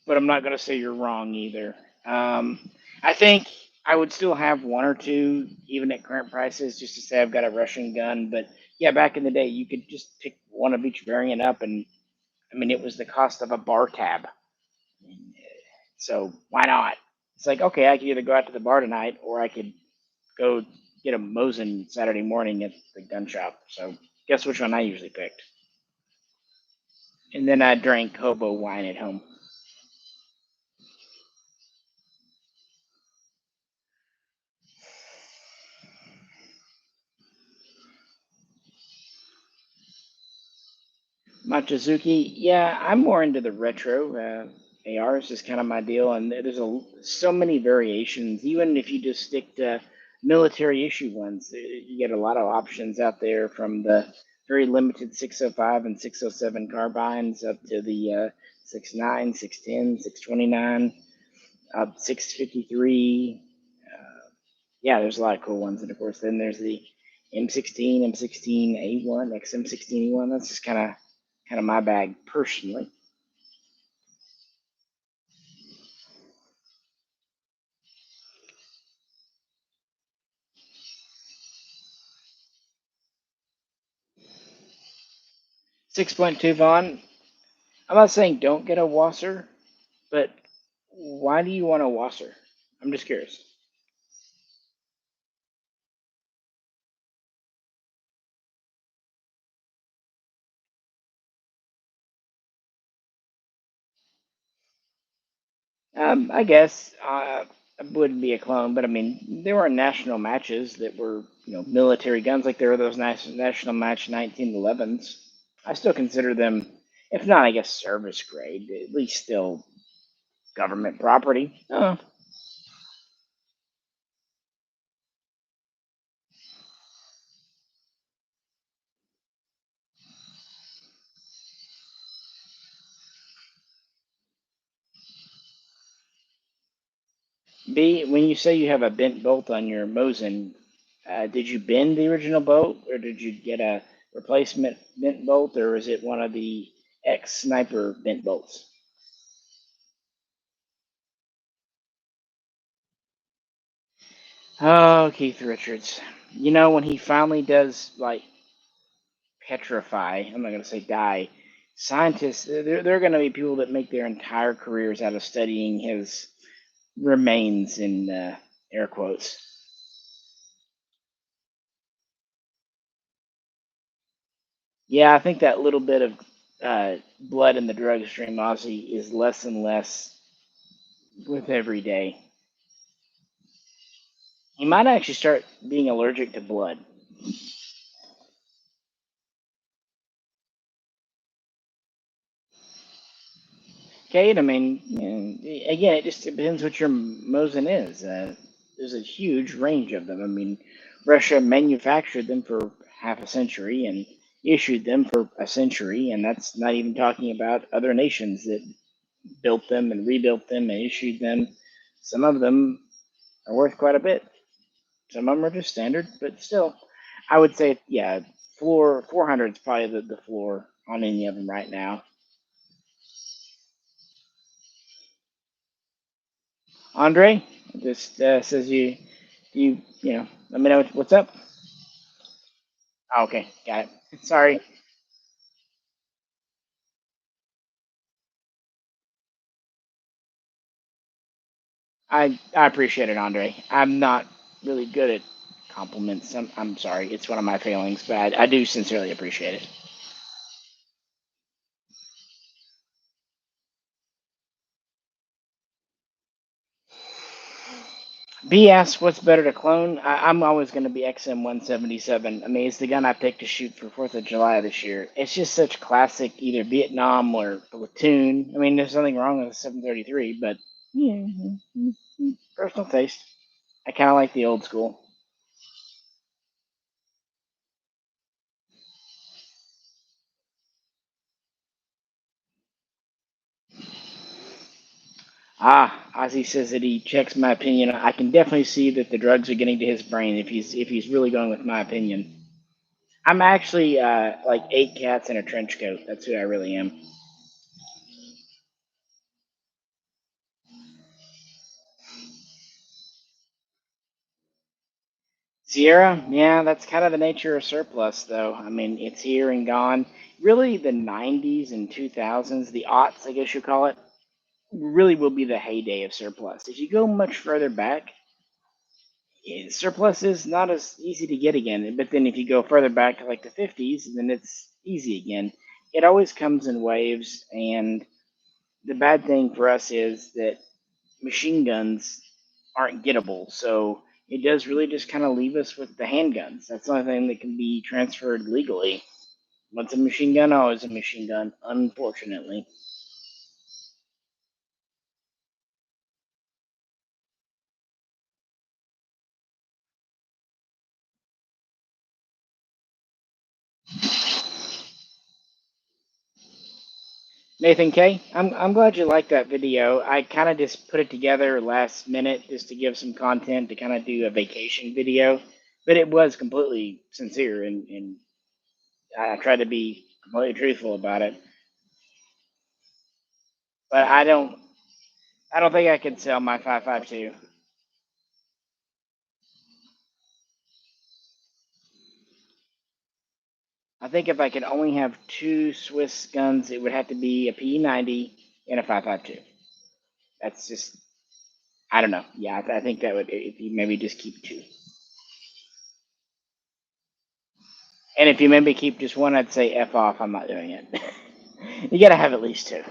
but I'm not going to say you're wrong either. Um, I think I would still have one or two, even at current prices, just to say I've got a Russian gun. But yeah, back in the day, you could just pick one of each variant up, and I mean, it was the cost of a bar tab. So why not? It's like, okay, I could either go out to the bar tonight, or I could go get a Mosin Saturday morning at the gun shop. So guess which one I usually picked. And then I drank hobo wine at home. Machizuki, yeah, I'm more into the retro. ARs is kind of my deal, and there's so many variations. Even if you just stick to military issue ones, you get a lot of options out there from the very limited 605 and 607 carbines up to the 6.9, 6.10, 6.29, up 6.53. Yeah, there's a lot of cool ones, and of course, then there's the M16, M16A1, XM16E1. That's just kind of my bag personally. 6.2 Vaughn. I'm not saying don't get a Wasser, but why do you want a Wasser? I'm just curious. I guess it wouldn't be a clone, but I mean, there were national matches that were, you know, military guns, like there were those national match 1911s. I still consider them, if not, I guess, service grade, at least still government property. Oh, B, when you say you have a bent bolt on your Mosin, did you bend the original bolt, or did you get a replacement bent bolt, or is it one of the ex Sniper bent bolts? Oh, Keith Richards. You know, when he finally does, like, petrify, I'm not going to say die, scientists, there are going to be people that make their entire careers out of studying his remains in air quotes. Yeah, I think that little bit of blood in the drug stream, Ozzy, is less and less with every day. He might actually start being allergic to blood. Kate, I mean, again, it just depends what your Mosin is. There's a huge range of them. I mean, Russia manufactured them for half a century and issued them for a century, and that's not even talking about other nations that built them and rebuilt them and issued them. Some of them are worth quite a bit. Some of them are just standard, but still, I would say, yeah, floor 400 is probably the floor on any of them right now. Andre just says you know, let me know what's up. Oh, okay, got it. Sorry, I appreciate it, Andre. I'm not really good at compliments. I'm sorry, it's one of my failings, but I do sincerely appreciate it. B asks, what's better to clone? I'm always going to be XM177. I mean, it's the gun I picked to shoot for 4th of July this year. It's just such classic, either Vietnam or platoon. I mean, there's nothing wrong with a 733, but yeah, personal taste. I kind of like the old school. Ozzy says that he checks my opinion. I can definitely see that the drugs are getting to his brain if he's really going with my opinion. I'm actually like eight cats in a trench coat. That's who I really am. Sierra, yeah, that's kind of the nature of surplus, though. I mean, it's here and gone. Really, the 90s and 2000s, the aughts, I guess you call it, really will be the heyday of surplus. If you go much further back, surplus is not as easy to get again. But then if you go further back to like the 50s, then it's easy again. It always comes in waves, and the bad thing for us is that machine guns aren't gettable. So it does really just kind of leave us with the handguns. That's the only thing that can be transferred legally. Once a machine gun, always a machine gun, unfortunately. Nathan K, I'm glad you liked that video. I kind of just put it together last minute just to give some content to kind of do a vacation video, but it was completely sincere and I tried to be completely truthful about it. But I don't think I could sell my 5.52. I think if I could only have two Swiss guns, it would have to be a P90 and a 5.52. That's just, I don't know. Yeah, I think that would, if you maybe just keep two. And if you maybe keep just one, I'd say F off, I'm not doing it. You gotta have at least two.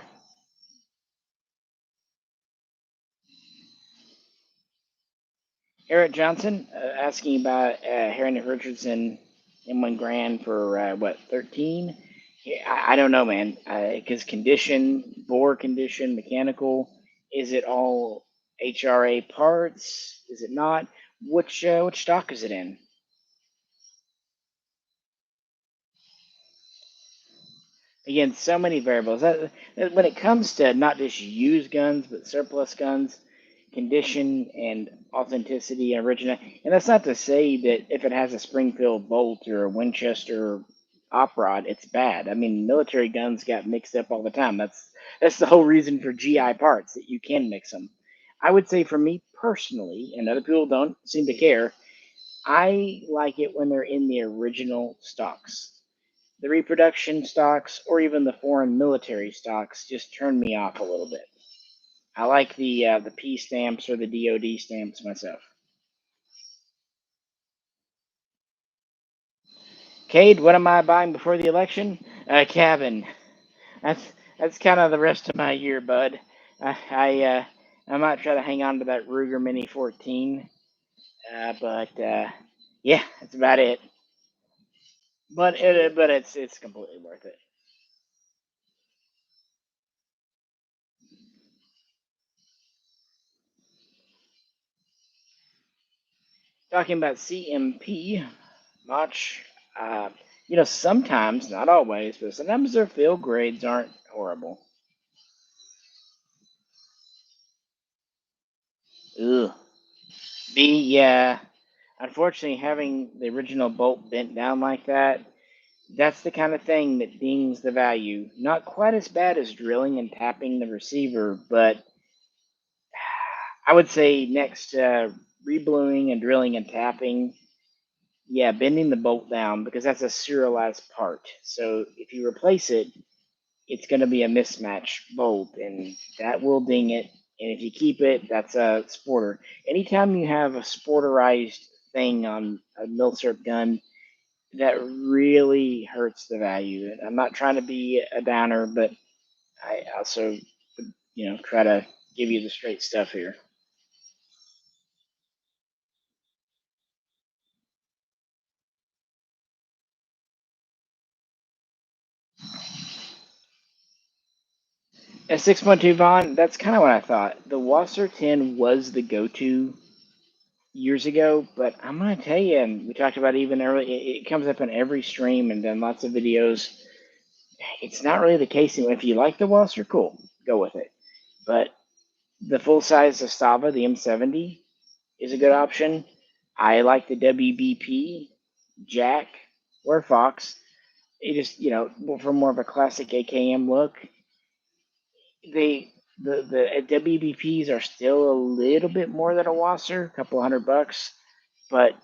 Eric Johnson asking about Heron and Richardson in 1 grand for what, 13? Yeah, I don't know, man. Because condition, bore condition, mechanical, is it all HRA parts? Is it not? Which stock is it in? Again, so many variables. When it comes to not just used guns but surplus guns, condition and authenticity and original. And that's not to say that if it has a Springfield bolt or a Winchester op rod, it's bad. I mean, military guns got mixed up all the time. That's the whole reason for GI parts, that you can mix them. I would say for me personally, and other people don't seem to care, I like it when they're in the original stocks. The reproduction stocks or even the foreign military stocks just turn me off a little bit. I like the P stamps or the DoD stamps myself. Cade, what am I buying before the election? A cabin. That's that's kind of the rest of my year, bud. I might try to hang on to that Ruger Mini 14, but yeah, that's about it. But it's completely worth it. Talking about CMP, Mach, uh, sometimes, not always, but sometimes their field grades aren't horrible. Ugh. Yeah. Unfortunately, having the original bolt bent down like that, that's the kind of thing that dings the value. Not quite as bad as drilling and tapping the receiver, but I would say next to rebluing and drilling and tapping, yeah, bending the bolt down because that's a serialized part. So if you replace it, it's going to be a mismatch bolt, and that will ding it. And if you keep it, that's a sporter. Anytime you have a sporterized thing on a milsurp gun, that really hurts the value. And I'm not trying to be a downer, but I also, try to give you the straight stuff here. At 6.2 Vaughn, that's kind of what I thought. The Wasser 10 was the go-to years ago, but I'm gonna tell you, and we talked about it even early, it comes up in every stream and done lots of videos. It's not really the case. If you like the Wasser, cool, go with it. But the full size Zastava, the M70, is a good option. I like the WBP, Jack, or Fox. It just, for more of a classic AKM look. They the WBPs are still a little bit more than a Wasser, a couple $100, but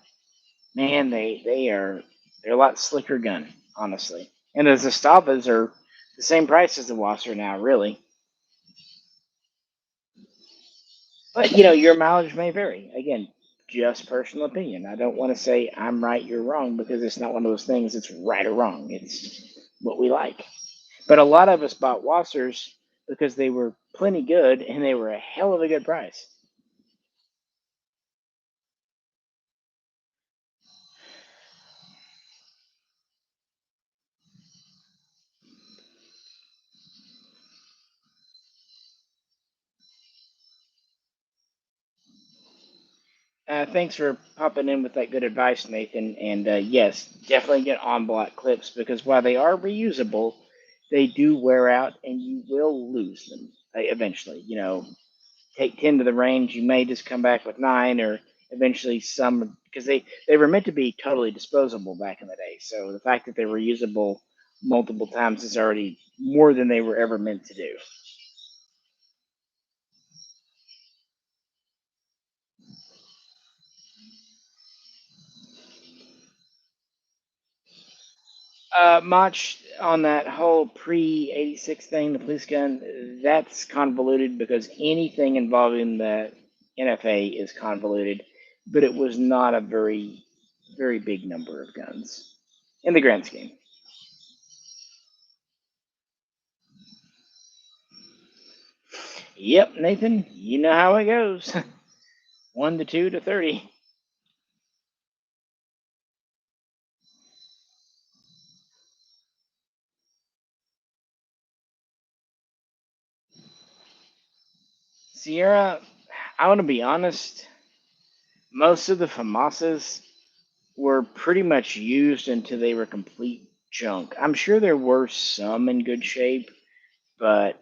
man, they're a lot slicker gun, honestly. And the Zastavas are the same price as the Wasser now, really. But your mileage may vary. Again, just personal opinion. I don't want to say I'm right, you're wrong, because it's not one of those things. It's right or wrong. It's what we like. But a lot of us bought Wassers because they were plenty good and they were a hell of a good price. Thanks for popping in with that good advice, Nathan. And yes, definitely get on block clips because while they are reusable, they do wear out and you will lose them eventually. Take 10 to the range, you may just come back with 9 or eventually some because they were meant to be totally disposable back in the day. So the fact that they were usable multiple times is already more than they were ever meant to do. Mach, on that whole pre 86 thing, the police gun, that's convoluted because anything involving the NFA is convoluted, but it was not a very, very big number of guns in the grand scheme. Yep, Nathan, you know how it goes. 1 to 2 to 30. Sierra, I want to be honest, most of the FAMASas were pretty much used until they were complete junk. I'm sure there were some in good shape, but,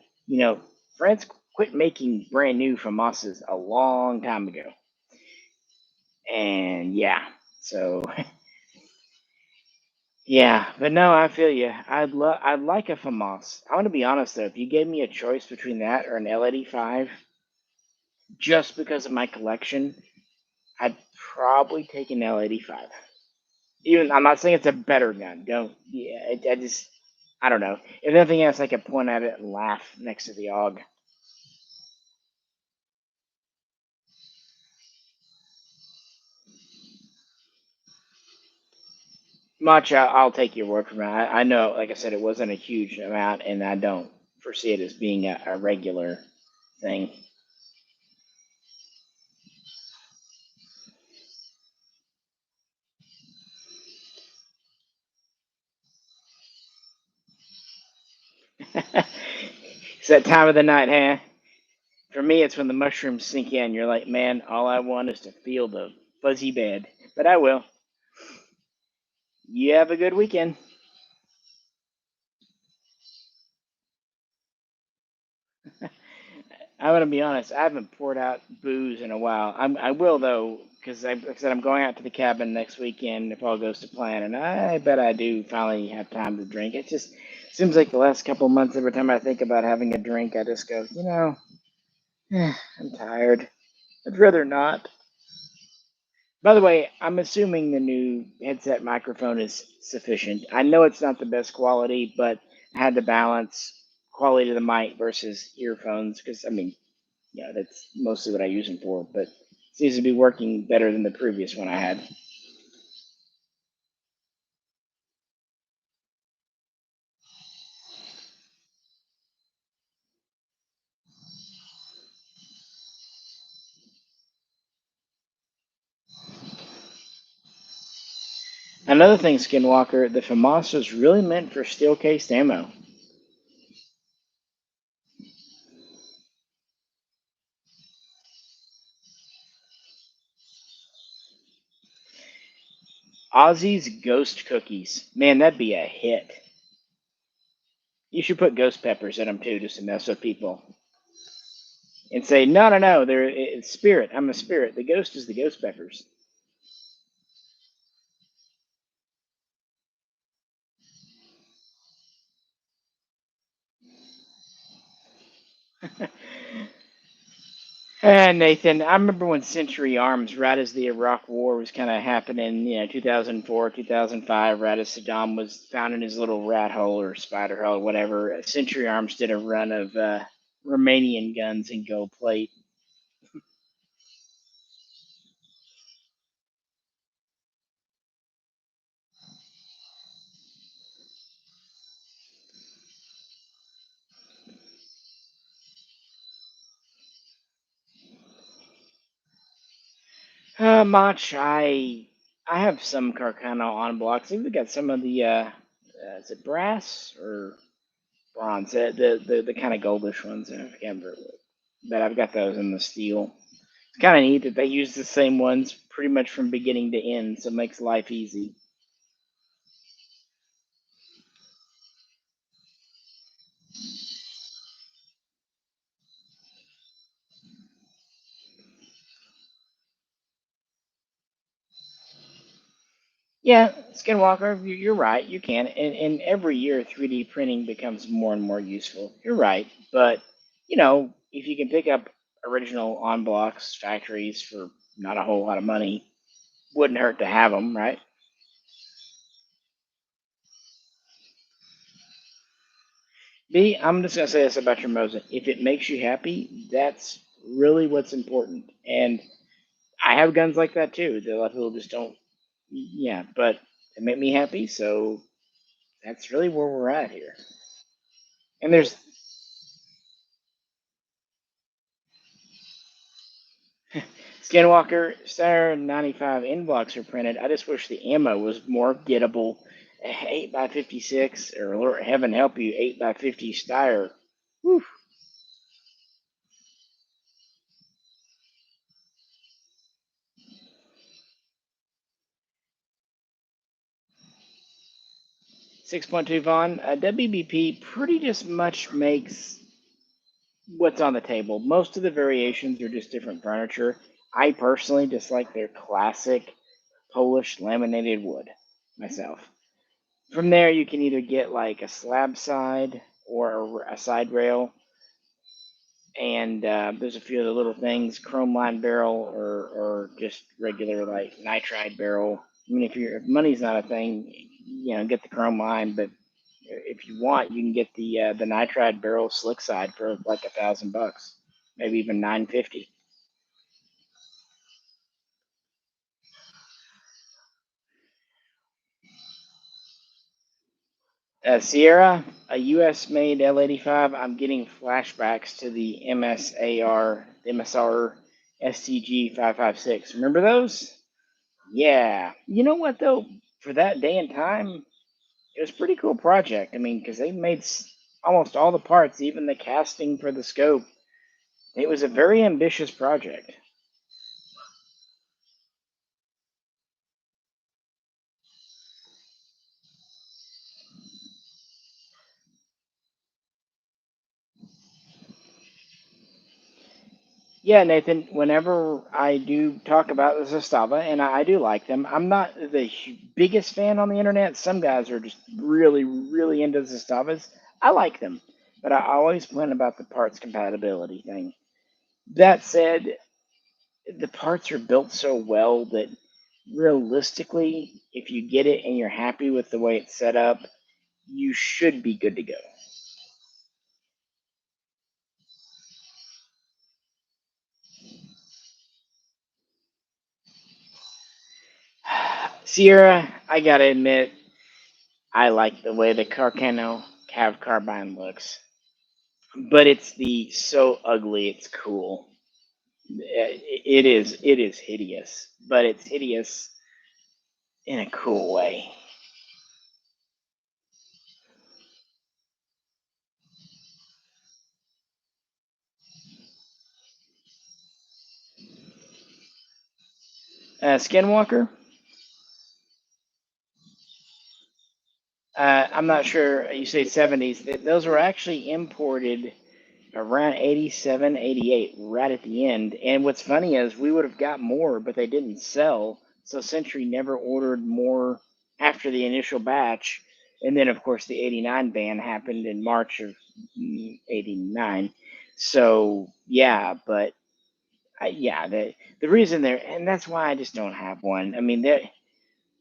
France quit making brand new FAMASas a long time ago. And yeah, so yeah, but no, I feel you. I'd like a FAMAS. I want to be honest though, if you gave me a choice between that or an L85, just because of my collection, I'd probably take an L85. Even I'm not saying it's a better gun. Don't. Yeah, I just I don't know. If nothing else, I could point at it and laugh next to the AUG. Much, I'll take your word for it. I know, like I said, it wasn't a huge amount, and I don't foresee it as being a regular thing. It's that time of the night, huh? For me, it's when the mushrooms sink in. You're like, man, all I want is to feel the fuzzy bed. But I will. You have a good weekend. I'm gonna be honest. I haven't poured out booze in a while. I will though, because like I said, I'm going out to the cabin next weekend if all goes to plan, and I bet I do finally have time to drink. It just seems like the last couple of months, every time I think about having a drink, I just go, I'm tired. I'd rather not. By the way, I'm assuming the new headset microphone is sufficient. I know it's not the best quality, but I had to balance quality of the mic versus earphones because I mean yeah, that's mostly what I use them for, but it seems to be working better than the previous one I had. Another thing, Skinwalker, the FAMAS was really meant for steel cased ammo. Ozzy's Ghost Cookies. Man, that'd be a hit. You should put ghost peppers in them too, just to mess with people. And say, no, no, no, it's spirit. I'm a spirit. The ghost is the ghost peppers. Nathan, I remember when Century Arms, right as the Iraq War was kind of happening, 2004, 2005, right as Saddam was found in his little rat hole or spider hole, whatever. Century Arms did a run of Romanian guns in gold plate. Mach, I have some Carcano on blocks. I think we got some of the, is it brass or bronze? The kind of goldish ones. I can't remember. But I've got those in the steel. It's kind of neat that they use the same ones pretty much from beginning to end, so it makes life easy. Yeah, Skinwalker, you're right. You can, and every year 3D printing becomes more and more useful. You're right, but if you can pick up original on blocks factories for not a whole lot of money, wouldn't hurt to have them, right? B, I'm just gonna say this about your Mosin. If it makes you happy, that's really what's important. And I have guns like that too. That a lot of people just don't. Yeah, but it made me happy, so that's really where we're at here. And there's Skinwalker Star 95 in blocks are printed. I just wish the ammo was more gettable. 8 by 56 or Lord heaven help you 8 by 50 Steyr. Whew. 6.2 Vaughn. WBP pretty just much makes what's on the table. Most of the variations are just different furniture. I personally just like their classic Polish laminated wood myself. From there, you can either get like a slab side or a side rail, and there's a few other little things, chrome line barrel or just regular like nitride barrel. I mean, if money's not a thing, get the chrome line, but if you want, you can get the nitride barrel slick side for like $1,000, maybe even 950. Sierra, a U.S. made L85. I'm getting flashbacks to the MSR STG 556. Remember those? Yeah. You know what though? For that day and time, it was a pretty cool project. I mean, because they made almost all the parts, even the casting for the scope. It was a very ambitious project. Yeah, Nathan, whenever I do talk about the Zastava, and I do like them, I'm not the biggest fan on the internet. Some guys are just really, really into Zastavas. I like them, but I always point about the parts compatibility thing. That said, the parts are built so well that realistically, if you get it and you're happy with the way it's set up, you should be good to go. Sierra, I gotta admit, I like the way the Carcano Cav Carbine looks. But it's the so ugly it's cool. It is hideous, but it's hideous in a cool way. Skinwalker, I'm not sure. You say 70s. Those were actually imported around 87, 88, right at the end. And what's funny is we would have got more, but they didn't sell. So Century never ordered more after the initial batch. And then, of course, the 89 ban happened in March of 89. So, yeah, but yeah, the reason they're, and that's why I just don't have one. I mean,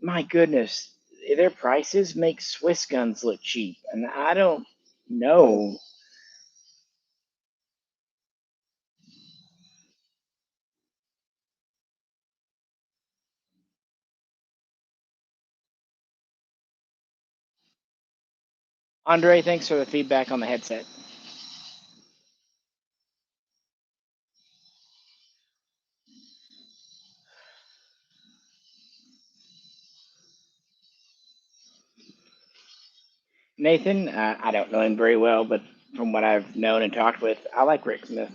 my goodness, their prices make Swiss guns look cheap. And I don't know. Andre, thanks for the feedback on the headset. Nathan, I don't know him very well, but from what I've known and talked with, I like Rick Smith.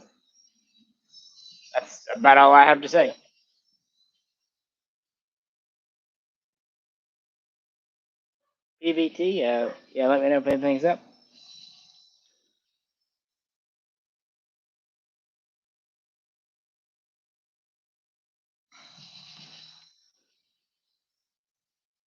That's about all I have to say. PVT, yeah, let me know if anything's up.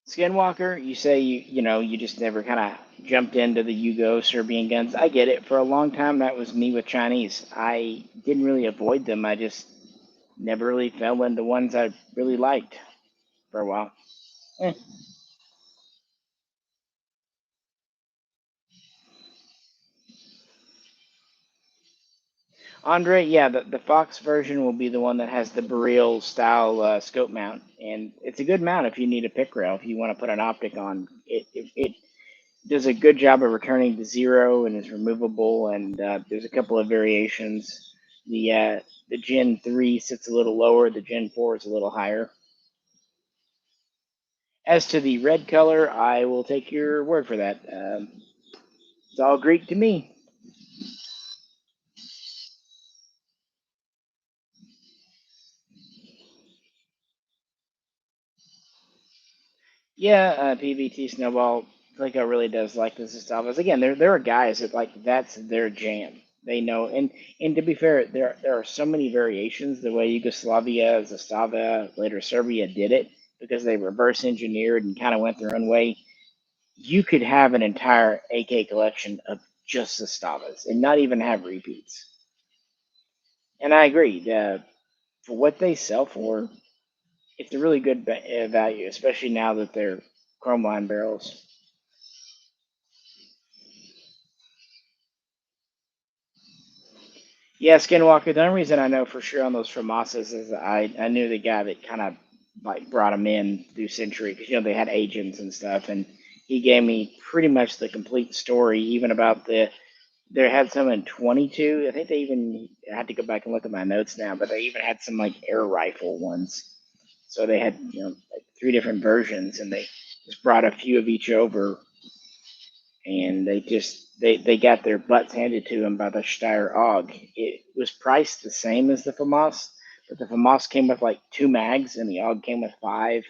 Skinwalker, you say you just never kind of jumped into the Yugo Serbian guns. I get it. For a long time, that was me with Chinese. I didn't really avoid them. I just never really fell into ones I really liked for a while. Eh. Andre, yeah, the Fox version will be the one that has the Beryl style scope mount, and it's a good mount if you need a pick rail. If you want to put an optic on, it does a good job of returning to zero and is removable. And there's a couple of variations. The Gen 3 sits a little lower. The Gen 4 is a little higher. As to the red color, I will take your word for that. It's all Greek to me. Yeah, PVT Snowball, Flico really does like this stuff. Again, there are guys that like that's their jam. They know, and to be fair, there are so many variations the way Yugoslavia, Zastava, later Serbia did it because they reverse engineered and kind of went their own way. You could have an entire AK collection of just Zastavas and not even have repeats. And I agree, for what they sell for, it's a really good value, especially now that they're chrome line barrels. Yeah, Skinwalker. The only reason I know for sure on those Famasas is I knew the guy that kind of like brought them in through Century because they had agents and stuff, and he gave me pretty much the complete story, even about the they had some in 22. I think they even I had to go back and look at my notes now, but they even had some like air rifle ones. So they had like three different versions, and they just brought a few of each over, and they got their butts handed to them by the Steyr AUG. It was priced the same as the FAMAS, but the FAMAS came with like two mags, and the AUG came with five.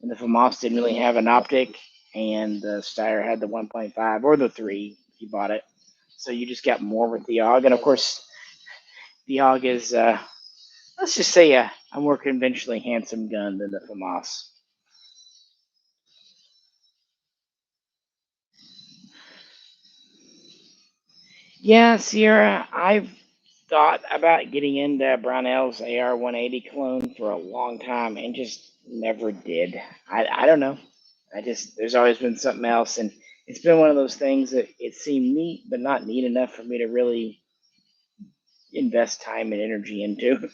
And the FAMAS didn't really have an optic, and the Steyr had the 1.5 or the 3 if you bought it. So you just got more with the AUG, and of course the AUG is let's just say a more conventionally handsome gun than the FAMAS. Yeah, Sierra, I've thought about getting into Brownell's AR 180 clone for a long time and just never did. I don't know. There's always been something else, and it's been one of those things that it seemed neat, but not neat enough for me to really invest time and energy into.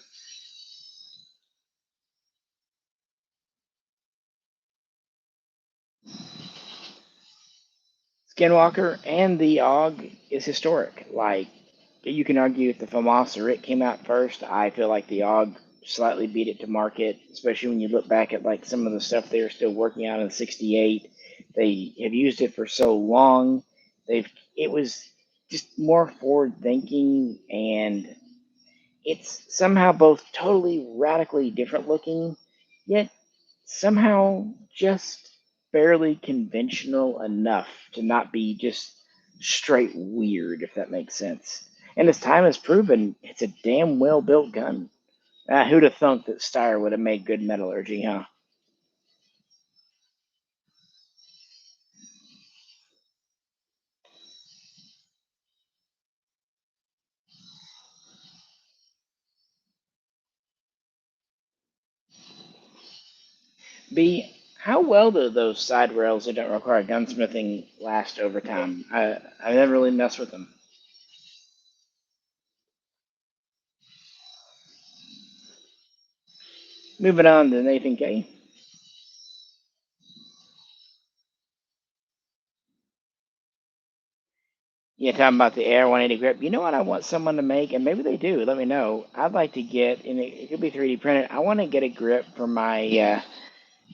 Skinwalker and the AUG is historic. Like, you can argue if the FAMAS or it came out first. I feel like the AUG slightly beat it to market, especially when you look back at like some of the stuff they were still working on in '68. They have used it for so long. It was just more forward thinking, and it's somehow both totally radically different looking, yet somehow just barely conventional enough to not be just straight weird, if that makes sense. And as time has proven, it's a damn well built gun. Who'd have thunk that Steyr would have made good metallurgy, huh? B, how well do those side rails that don't require gunsmithing last over time? I never really mess with them. Moving on to Nathan K. Yeah, talking about the Air 180 grip. You know what I want someone to make, and maybe they do. Let me know. I'd like to get, and it could be 3D printed. I want to get a grip for my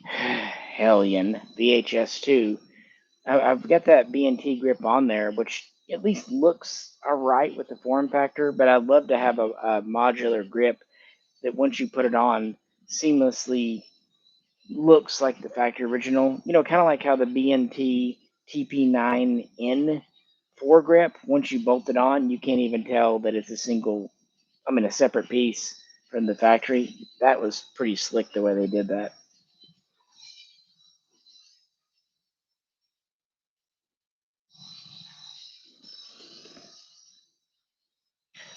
Hellion VHS2. I've got that B&T grip on there, which at least looks alright with the form factor. But I'd love to have a modular grip that once you put it on, seamlessly looks like the factory original. Kind of like how the B&T TP9N foregrip, once you bolt it on, you can't even tell that it's a separate piece from the factory. That was pretty slick the way they did that.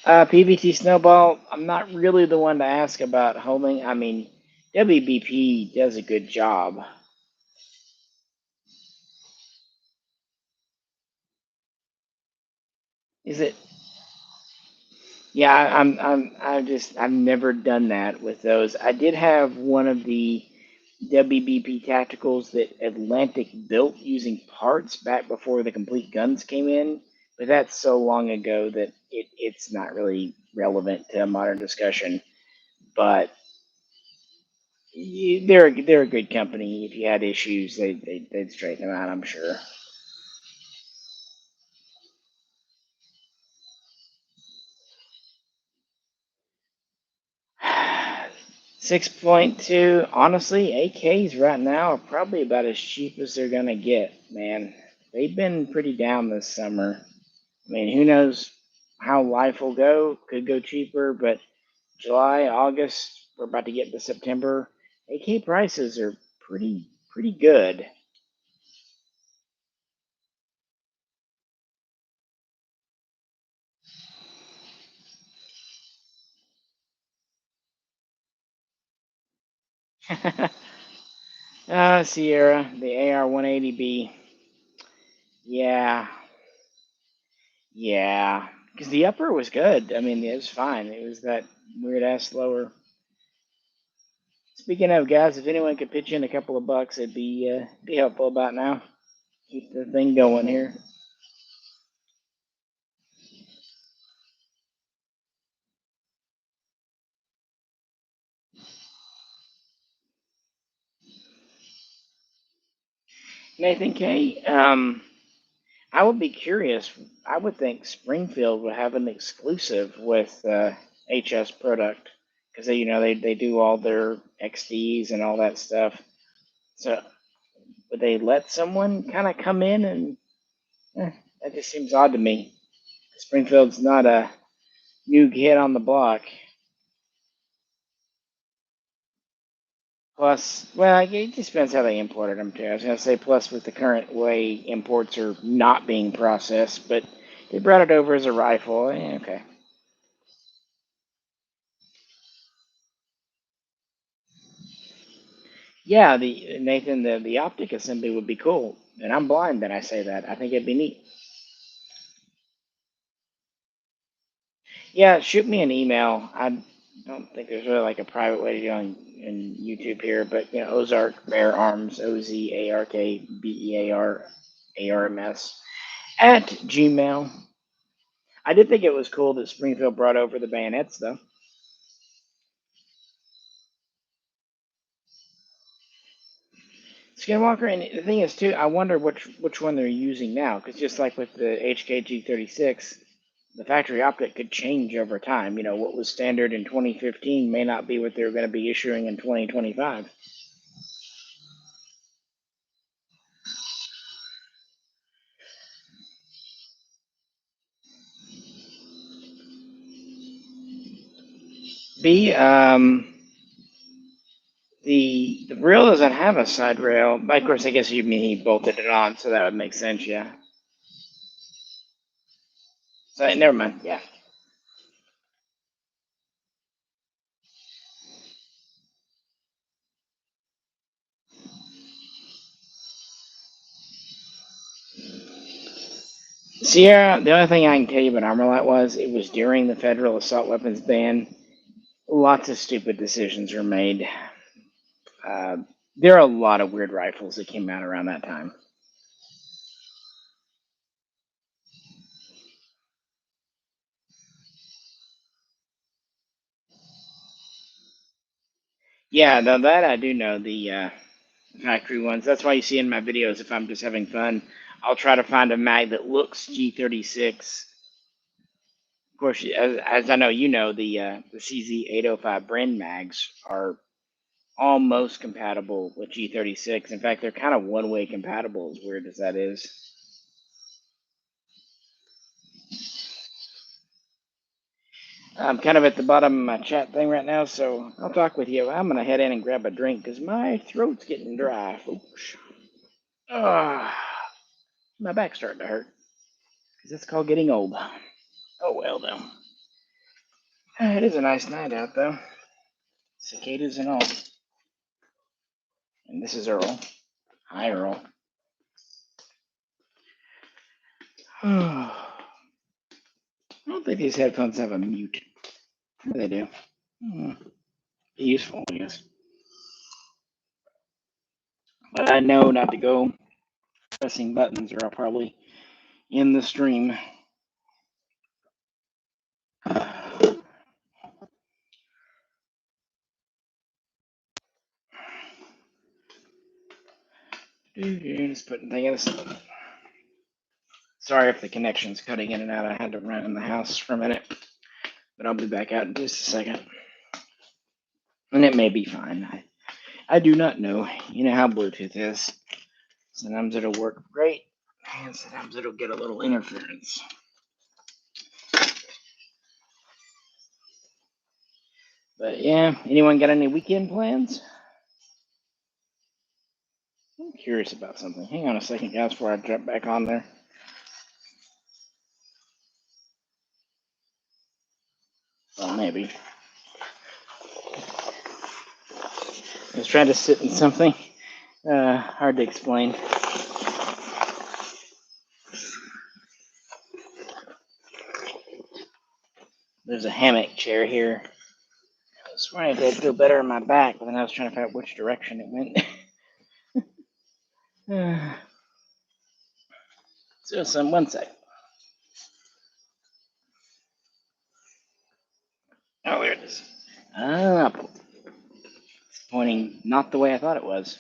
PVT Snowball, I'm not really the one to ask about homing. I mean, WBP does a good job. Is it? Yeah, I've never done that with those. I did have one of the WBP tacticals that Atlantic built using parts back before the complete guns came in, but that's so long ago that it's not really relevant to a modern discussion. But they're a good company. If you had issues, they'd straighten them out, I'm sure. 6.2. Honestly, AKs right now are probably about as cheap as they're gonna get, man. They've been pretty down this summer. I mean, who knows? how life will go. Could go cheaper, but July, August, we're about to get into September. AK prices are pretty good. Sierra, the AR 180B. Yeah, yeah. Because the upper was good. I mean, it was fine. It was that weird ass lower. Speaking of guys, if anyone could pitch in a couple of bucks, it'd be helpful about now. Keep the thing going here. Nathan K. I would be curious. I would think Springfield would have an exclusive with HS product because they do all their XDs and all that stuff. So would they let someone kind of come in and that just seems odd to me. Springfield's not a new kid on the block. Plus, well, it just depends how they imported them too. I was gonna say plus with the current way imports are not being processed, but they brought it over as a rifle. Okay. Yeah, the Nathan, the optic assembly would be cool, and I'm blind that I say that. I think it'd be neat. Yeah, shoot me an email. I don't think there's really like a private way to do it on in YouTube here, but Ozark Bear Arms, OZARKBEARARMS at Gmail. I did think it was cool that Springfield brought over the bayonets though. Skinwalker, and the thing is too, I wonder which one they're using now, because just like with the HKG36, the factory optic could change over time. What was standard in 2015 may not be what they're going to be issuing in 2025. B, the rail doesn't have a side rail. But of course, I guess you mean he bolted it on, so that would make sense, yeah. So never mind, yeah. Sierra, the only thing I can tell you about Armorlight was it was during the federal assault weapons ban. Lots of stupid decisions were made. Uh, there are a lot of weird rifles that came out around that time. Yeah, now that I do know the factory ones. That's why you see in my videos, if I'm just having fun, I'll try to find a mag that looks G36. Of course, as I know you know, the CZ805 Bren mags are almost compatible with G36. In fact, they're kind of one-way compatible, as weird as that is. I'm kind of at the bottom of my chat thing right now, so I'll talk with you. I'm going to head in and grab a drink because my throat's getting dry, folks. Ah, my back's starting to hurt because it's called getting old. Oh well, though. It is a nice night out, though. Cicadas and all. And this is Earl. Hi, Earl. I don't think these headphones have a mute. They do. Hmm. Be useful, I guess. But I know not to go pressing buttons or I'll probably end the stream. Just putting things. Sorry if the connection's cutting in and out. I had to run in the house for a minute, but I'll be back out in just a second. And it may be fine. I do not know. You know how Bluetooth is. Sometimes it'll work great, and sometimes it'll get a little interference. But yeah, anyone got any weekend plans? I'm curious about something. Hang on a second, guys, before I jump back on there. Well, maybe. I was trying to sit in something. Hard to explain. There's a hammock chair here. I was trying to feel better in my back, but then I was trying to find out which direction it went. So, some one sec. Oh, there it is. Ah, it's pointing not the way I thought it was.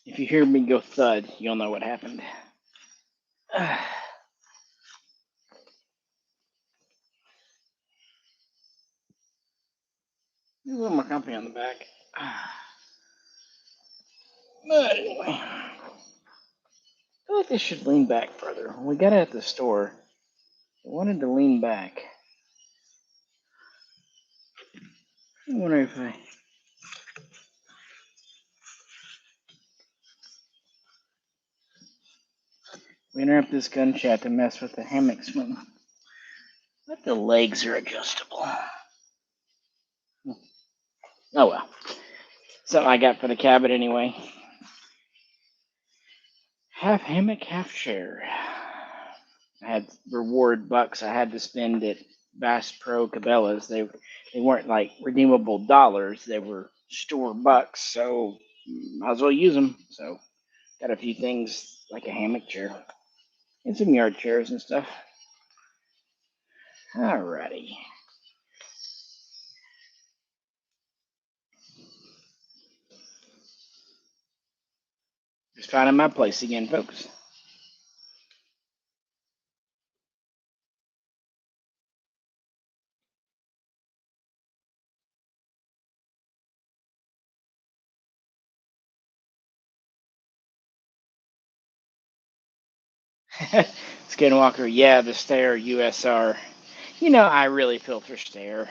If you hear me go thud, you'll know what happened. A little more company on the back. But anyway, I feel like this should lean back further. When we got it at the store, I wanted to lean back. I wonder if we interrupt this gun chat to mess with the hammock swing. But the legs are adjustable. Oh well. Something I got for the cabin anyway. Half hammock, half chair. I had reward bucks I had to spend at Bass Pro Cabela's. They weren't like redeemable dollars. They were store bucks, so might as well use them. So got a few things like a hammock chair and some yard chairs and stuff. Alrighty. Just finding my place again, folks. Skinwalker, yeah, the Steyr USR. I really feel for Steyr.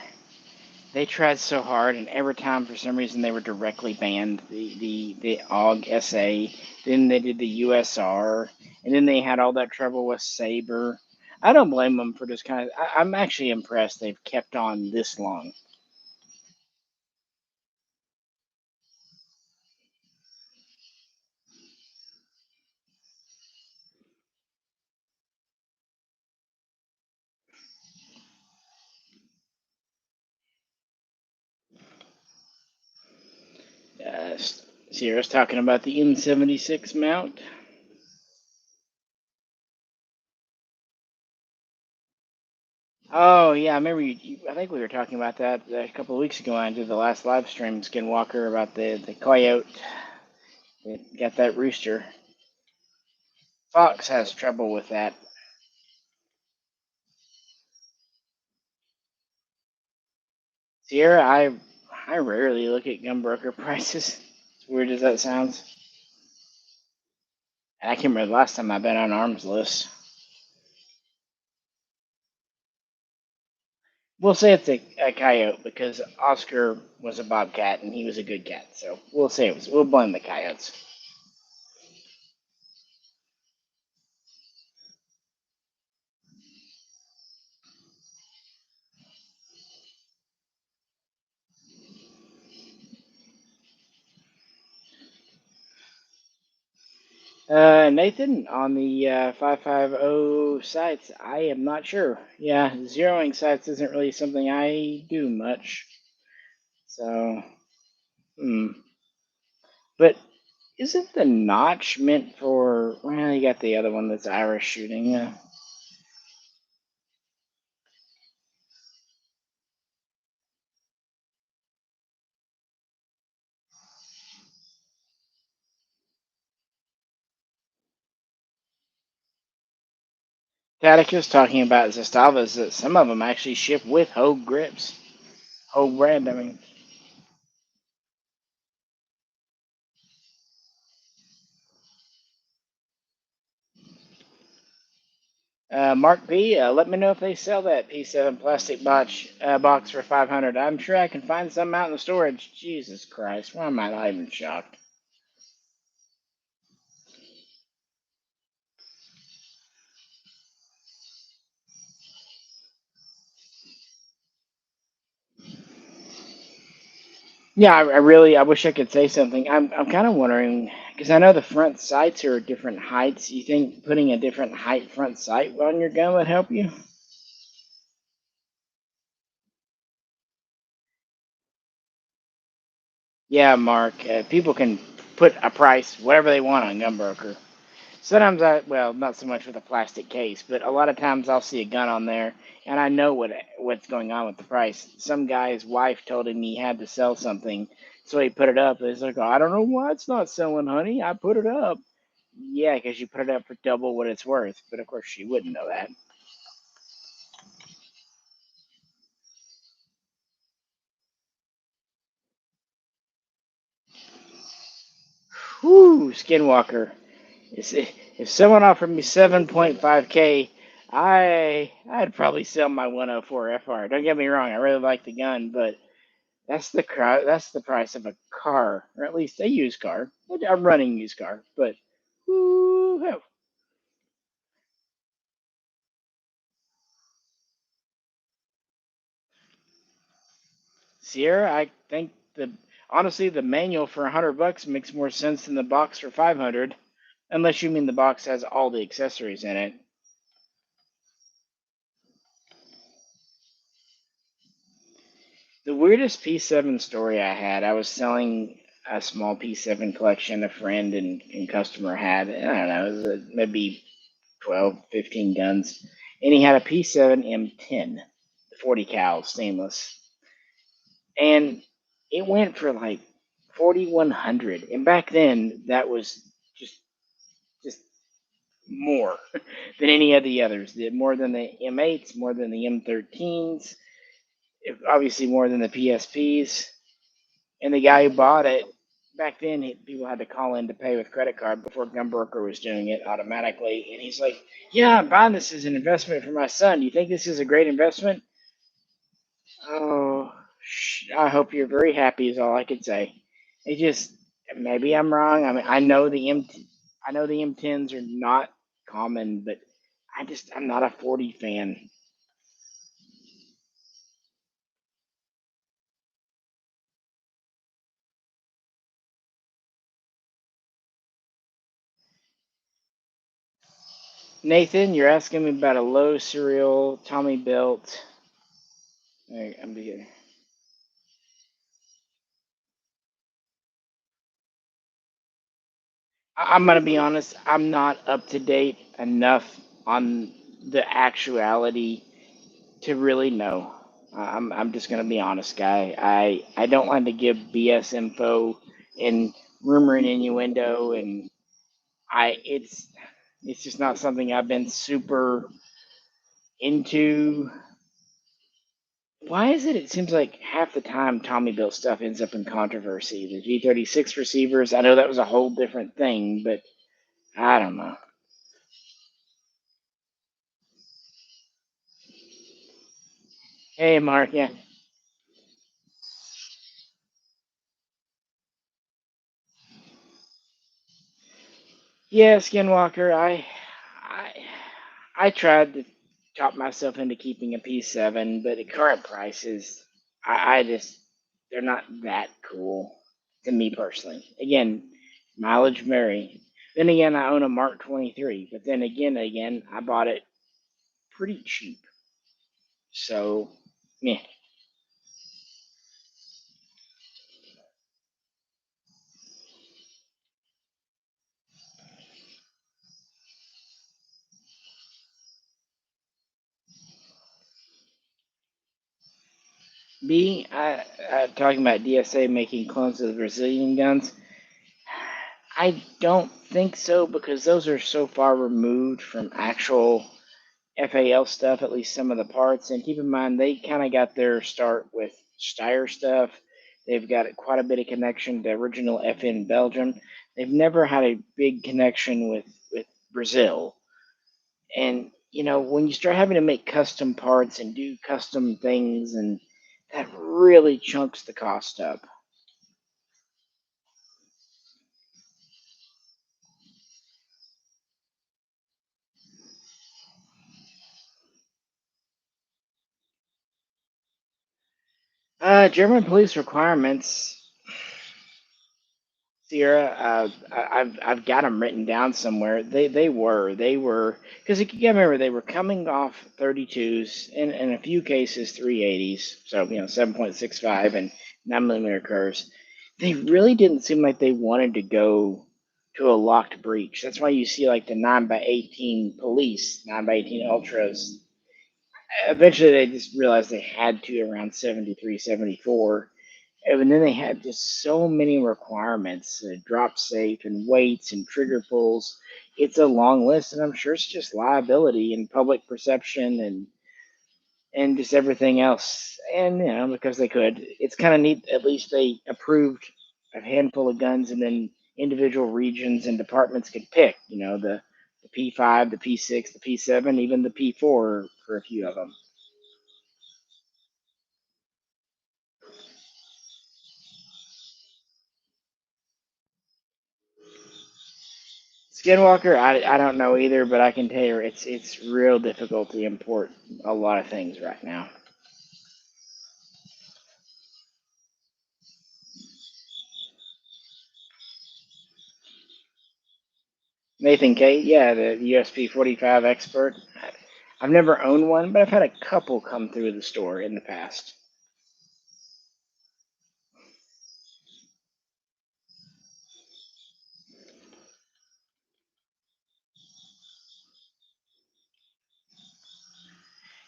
They tried so hard, and every time for some reason they were directly banned. The AUG SA, then they did the USR, and then they had all that trouble with Saber. I don't blame them for just kind of. I'm actually impressed they've kept on this long. Sierra's talking about the M76 mount. Oh yeah, I remember I think we were talking about that a couple of weeks ago. I did the last live stream, Skinwalker, about the coyote that got that rooster. Fox has trouble with that. Sierra, I rarely look at gun broker prices. As weird as that sounds. I can't remember the last time I've been on arms list. We'll say it's a coyote because Oscar was a bobcat and he was a good cat. So we'll say we'll blame the coyotes. Nathan, on the 550 sites, I am not sure. Yeah, zeroing sites isn't really something I do much. So, But isn't the notch meant for? Well, you got the other one that's Irish shooting. Yeah. Tadic was talking about Zastavas that some of them actually ship with Hogue grips. Hogue brand, I mean. Mark B, let me know if they sell that P7 plastic box for 500. I'm sure I can find some out in the storage. Jesus Christ, why am I not even shocked? Yeah, I wish I could say something. I'm kind of wondering because I know the front sights are different heights. You think putting a different height front sight on your gun would help you? Yeah, Mark. People can put a price whatever they want on Gunbroker. Sometimes well, not so much with a plastic case, but a lot of times I'll see a gun on there, and I know what's going on with the price. Some guy's wife told him he had to sell something, so he put it up. He's like, I don't know why it's not selling, honey. I put it up. Yeah, because you put it up for double what it's worth. But of course, she wouldn't know that. Whoo, Skinwalker. If someone offered me 7.5K, I'd probably sell my 104 FR. Don't get me wrong, I really like the gun, but that's the price of a car, or at least a used car, a running used car. But woo, Sierra, I think the honestly the manual for $100 makes more sense than the box for 500, unless you mean the box has all the accessories in it. The weirdest P7 story I had, I was selling a small P7 collection a friend and customer had. I don't know, it was maybe 12, 15 guns. And he had a P7 M10, 40 cal stainless. And it went for like 4,100. And back then, that was just more than any of the others. More than the M8s, more than the M13s, obviously more than the PSPs. And the guy who bought it back then, people had to call in to pay with credit card before Gunbroker was doing it automatically. And he's like, "Yeah, I'm buying this as an investment for my son. Do you think this is a great investment?" Oh, I hope you're very happy. Is all I could say. It just maybe I'm wrong. I mean, I know the M10s are not common, but I'm not a 40 fan. Nathan, you're asking me about a low serial Tommy built. I'm beginning. I'm gonna be honest. I'm not up to date enough on the actuality to really know. I'm just gonna be honest, guy. I don't like to give BS info and rumor and innuendo, and I it's just not something I've been super into. Why is it? It seems like half the time Tommy built stuff ends up in controversy. The G36 receivers. I know that was a whole different thing, but I don't know. Hey, Mark. Yeah, yeah, Skinwalker. I, I tried to talk myself into keeping a P7, but at current prices, I just they're not that cool to me personally. Again, mileage vary. Then again, I own a Mark 23, but then again, I bought it pretty cheap. So, yeah, talking about DSA making clones of the Brazilian guns. I don't think so because those are so far removed from actual FAL stuff, at least some of the parts. And keep in mind, they kind of got their start with Steyr stuff. They've got quite a bit of connection to original FN Belgium. They've never had a big connection with Brazil. And when you start having to make custom parts and do custom things, and that really chunks the cost up. German police requirements, Sierra. I've got them written down somewhere. They were because you gotta remember they were coming off 32s and in a few cases 380s. So 7.65 and 9 millimeter curves. They really didn't seem like they wanted to go to a locked breech. That's why you see like the 9x18 police, 9x18 ultras. Eventually, they just realized they had to around 73, 74. And then they had just so many requirements, drop safe and weights and trigger pulls. It's a long list, and I'm sure it's just liability and public perception and just everything else. And because they could, it's kind of neat. At least they approved a handful of guns, and then individual regions and departments could pick. The P5, the P6, the P7, even the P4 for a few of them. Skinwalker, I don't know either, but I can tell you it's real difficult to import a lot of things right now. Nathan K, yeah, the USP 45 expert. I've never owned one, but I've had a couple come through the store in the past.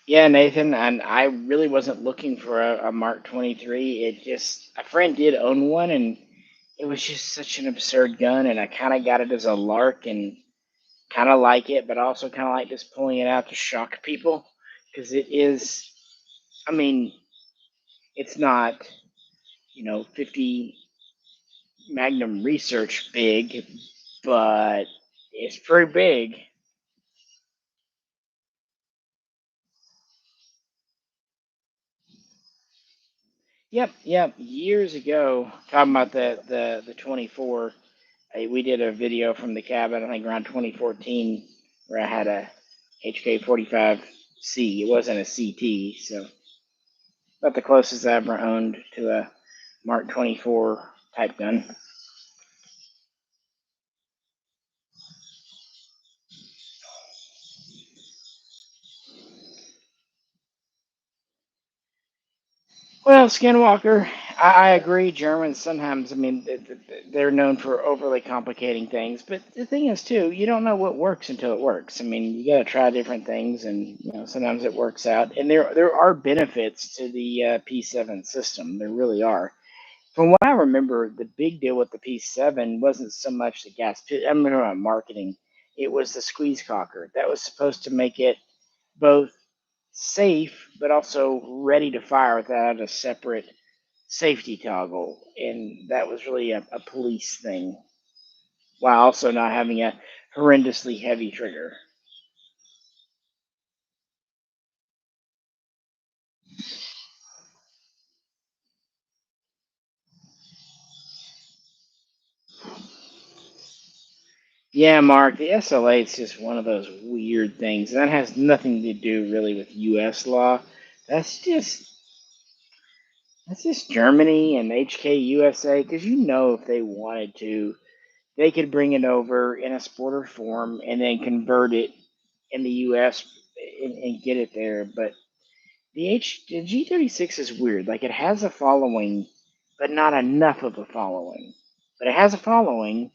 Yeah, Nathan, and I really wasn't looking for a Mark 23. It just a friend did own one, and it was just such an absurd gun, and I kind of got it as a lark, and kind of like it, but also kind of like just pulling it out to shock people because it is. I mean, it's not 50 Magnum research big, but it's pretty big. Yep, yep. Years ago, talking about the 24, we did a video from the cabin, I think around 2014, where I had a HK 45C. It wasn't a CT, so about the closest I ever owned to a Mark 24 type gun. Well, Skinwalker, I agree. Germans sometimes, I mean, they're known for overly complicating things. But the thing is, too, you don't know what works until it works. I mean, you got to try different things, and sometimes it works out. And there are benefits to the P7 system. There really are. From what I remember, the big deal with the P7 wasn't so much the gas. I remember marketing. It was the squeeze cocker that was supposed to make it both safe, but also ready to fire without a separate safety toggle. And that was really a police thing, while also not having a horrendously heavy trigger. Yeah, Mark, the SLA is just one of those weird things. And that has nothing to do really with US law. That's just that's just Germany and HK USA, because if they wanted to, they could bring it over in a sporter form and then convert it in the US and get it there. But the G36 is weird. Like it has a following, but not enough of a following. But it has a following.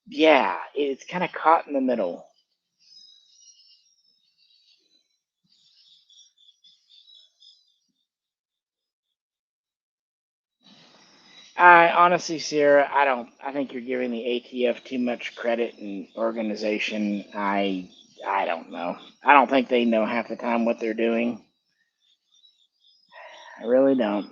Yeah, it's kind of caught in the middle. I honestly, Sierra, I don't. I think you're giving the ATF too much credit and organization. I don't know. I don't think they know half the time what they're doing. I really don't.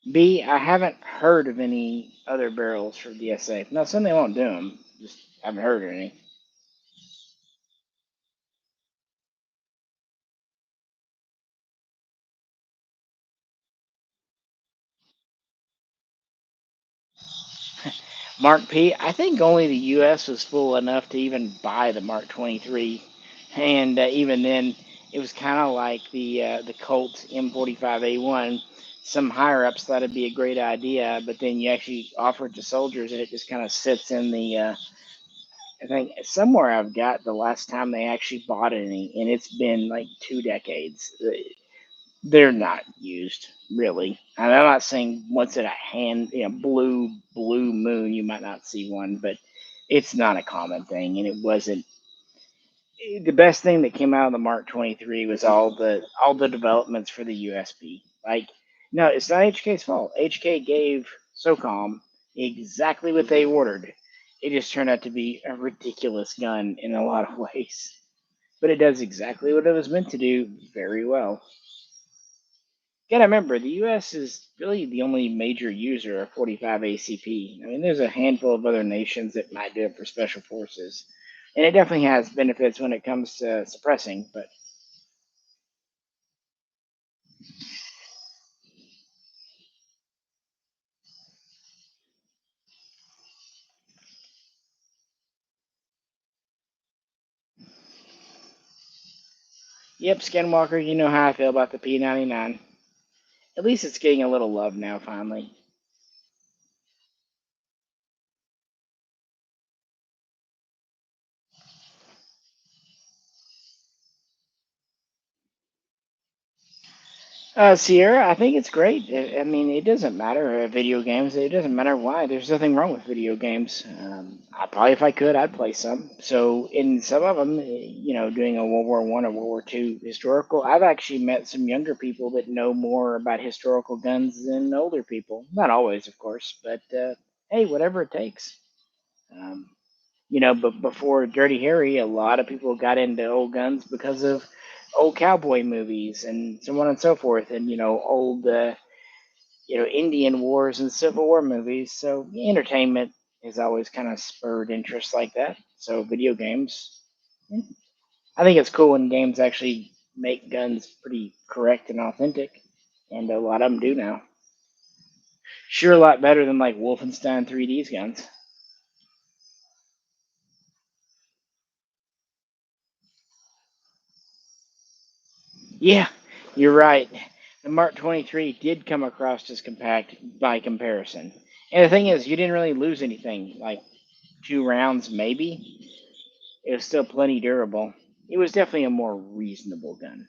B, I haven't heard of any other barrels for DSA. Not saying they won't do them, just haven't heard of any. Mark P, I think only the U.S. was full enough to even buy the Mark 23, and even then, it was kind of like the Colt M45A1. Some higher ups thought it'd be a great idea, but then you actually offer it to soldiers, and it just kind of sits in the. I think somewhere I've got the last time they actually bought any, and it's been like 2 decades. They're not used really. And I'm not saying once in a blue moon you might not see one, but it's not a common thing, and it wasn't. The best thing that came out of the Mark 23 was all the developments for the USB. Like, no, it's not HK's fault. HK gave SOCOM exactly what they ordered. It just turned out to be a ridiculous gun in a lot of ways, but it does exactly what it was meant to do very well. Gotta remember, the U.S. is really the only major user of 45 ACP. I mean, there's a handful of other nations that might do it for special forces, and it definitely has benefits when it comes to suppressing. But yep, Skinwalker, you know how I feel about the P99. At least it's getting a little love now, finally. Sierra, I think it's great. I mean, it doesn't matter. Video games, it doesn't matter why. There's nothing wrong with video games. I probably, if I could, I'd play some. So, in some of them, doing a World War I or World War II historical, I've actually met some younger people that know more about historical guns than older people. Not always, of course, but hey, whatever it takes. Um, but before Dirty Harry, a lot of people got into old guns because of old cowboy movies and so on and so forth, and old Indian wars and Civil War movies. So entertainment has always kind of spurred interest like that. So video games, yeah. I think it's cool when games actually make guns pretty correct and authentic, and a lot of them do now. Sure, a lot better than like Wolfenstein 3D's guns. Yeah, you're right. The Mark 23 did come across as compact by comparison. And the thing is, you didn't really lose anything, like 2 rounds maybe. It was still plenty durable. It was definitely a more reasonable gun.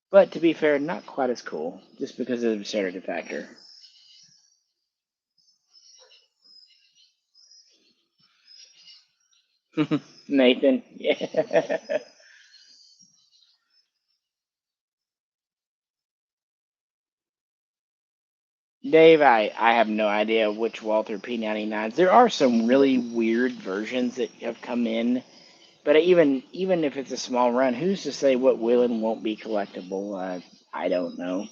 But to be fair, not quite as cool, just because of the absurdity factor. Nathan, yeah. Dave, I have no idea which Walther P99s. There are some really weird versions that have come in. But even if it's a small run, who's to say what will and won't be collectible? I don't know.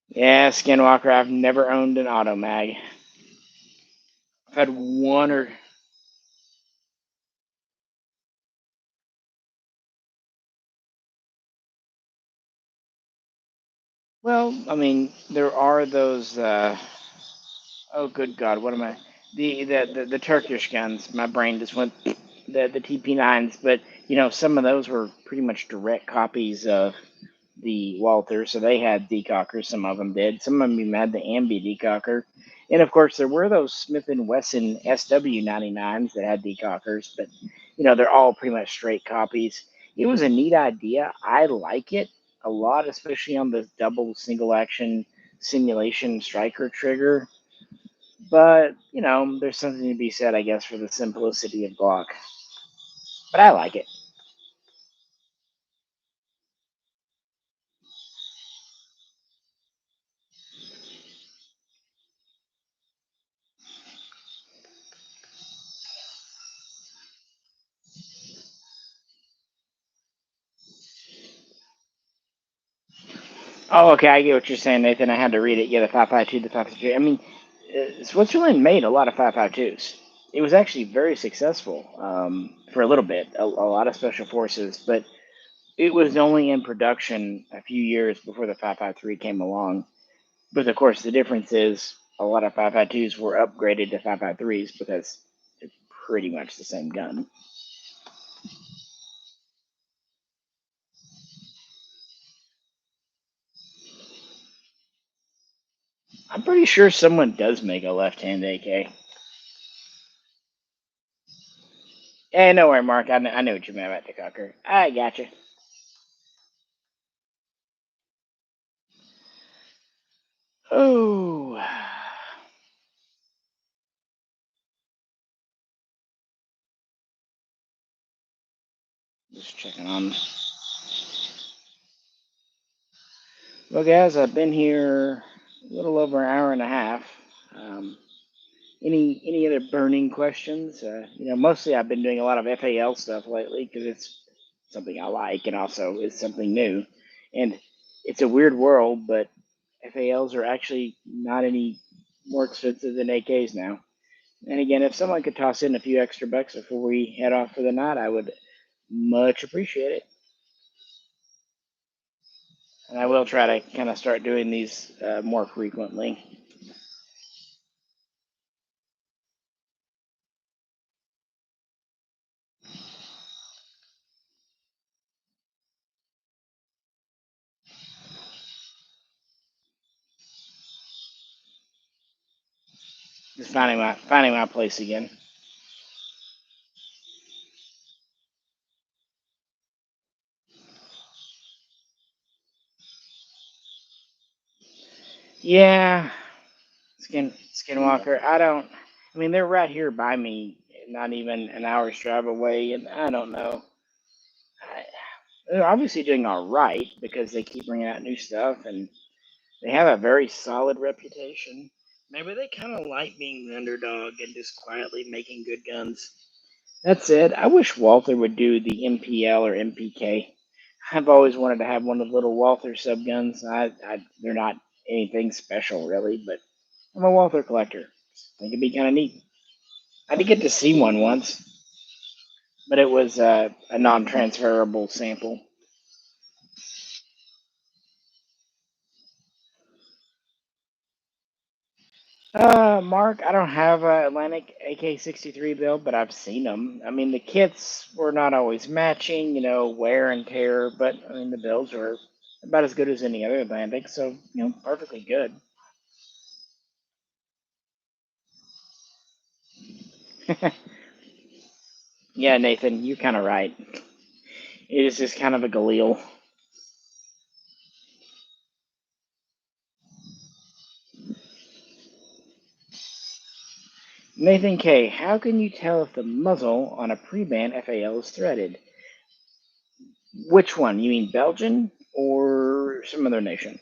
Yeah, Skinwalker. I've never owned an automag. I've had one or well, I mean, there are those. Oh, good God, what am I? The Turkish guns. My brain just went the TP9s, but some of those were pretty much direct copies of the Walther, so they had decockers. Some of them did. Some of them had the Ambi decocker, and of course there were those Smith and Wesson SW99s that had decockers, but they're all pretty much straight copies. It was a neat idea. I like it a lot, especially on the double single action simulation striker trigger. But there's something to be said, I guess, for the simplicity of Glock. But I like it. Oh, okay, I get what you're saying, Nathan. I had to read it. Yeah, the 5.52, the 5.53. I mean, Switzerland made a lot of 5.52s. It was actually very successful for a little bit, a lot of special forces, but it was only in production a few years before the 5.53 came along. But of course, the difference is a lot of 5.52s were upgraded to 5.53s because it's pretty much the same gun. I'm pretty sure someone does make a left-hand AK. Hey, no worry, Mark. I know what you meant about the Cocker. I gotcha. Oh, just checking on. Well, guys, I've been here a little over an hour and a half. Um, any other burning questions? Mostly I've been doing a lot of FAL stuff lately because it's something I like and also is something new. And it's a weird world, but FALs are actually not any more expensive than AKs now. And again, if someone could toss in a few extra bucks before we head off for the night, I would much appreciate it. And I will try to kind of start doing these more frequently. Just finding my place again. Yeah, Skinwalker. I don't. I mean, they're right here by me, not even an hour's drive away, and I don't know. I, they're obviously doing all right because they keep bringing out new stuff, and they have a very solid reputation. Maybe they kind of like being the underdog and just quietly making good guns. That said, I wish Walther would do the MPL or MPK. I've always wanted to have one of the little Walther subguns. They're not anything special really, but I'm a Walther collector. I think it'd be kind of neat. I did get to see one once, but it was a non-transferable sample. Mark, I don't have a Atlantic AK-63 build, but I've seen them. I mean, the kits were not always matching, wear and tear, but I mean, the builds were about as good as any other Atlantic, so perfectly good. Yeah, Nathan, you're kind of right. It is just kind of a Galil. Nathan K, how can you tell if the muzzle on a pre-ban FAL is threaded? Which one? You mean Belgian or some other nation?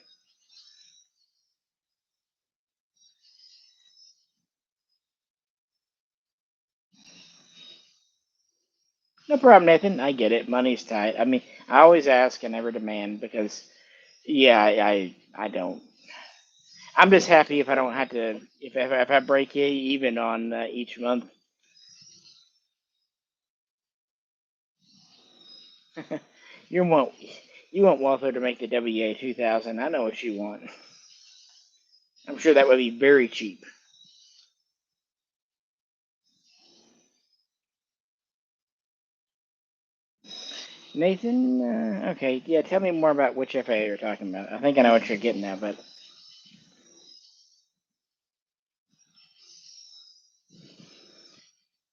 No problem, Nathan. I get it. Money's tight. I mean, I always ask and never demand because, yeah, I don't. I'm just happy if I don't have to, if I break even on each month. you want you want Walther to make the WA 2000. I know what you want. I'm sure that would be very cheap. Nathan, okay, yeah, tell me more about which FA you're talking about. I think I know what you're getting at, but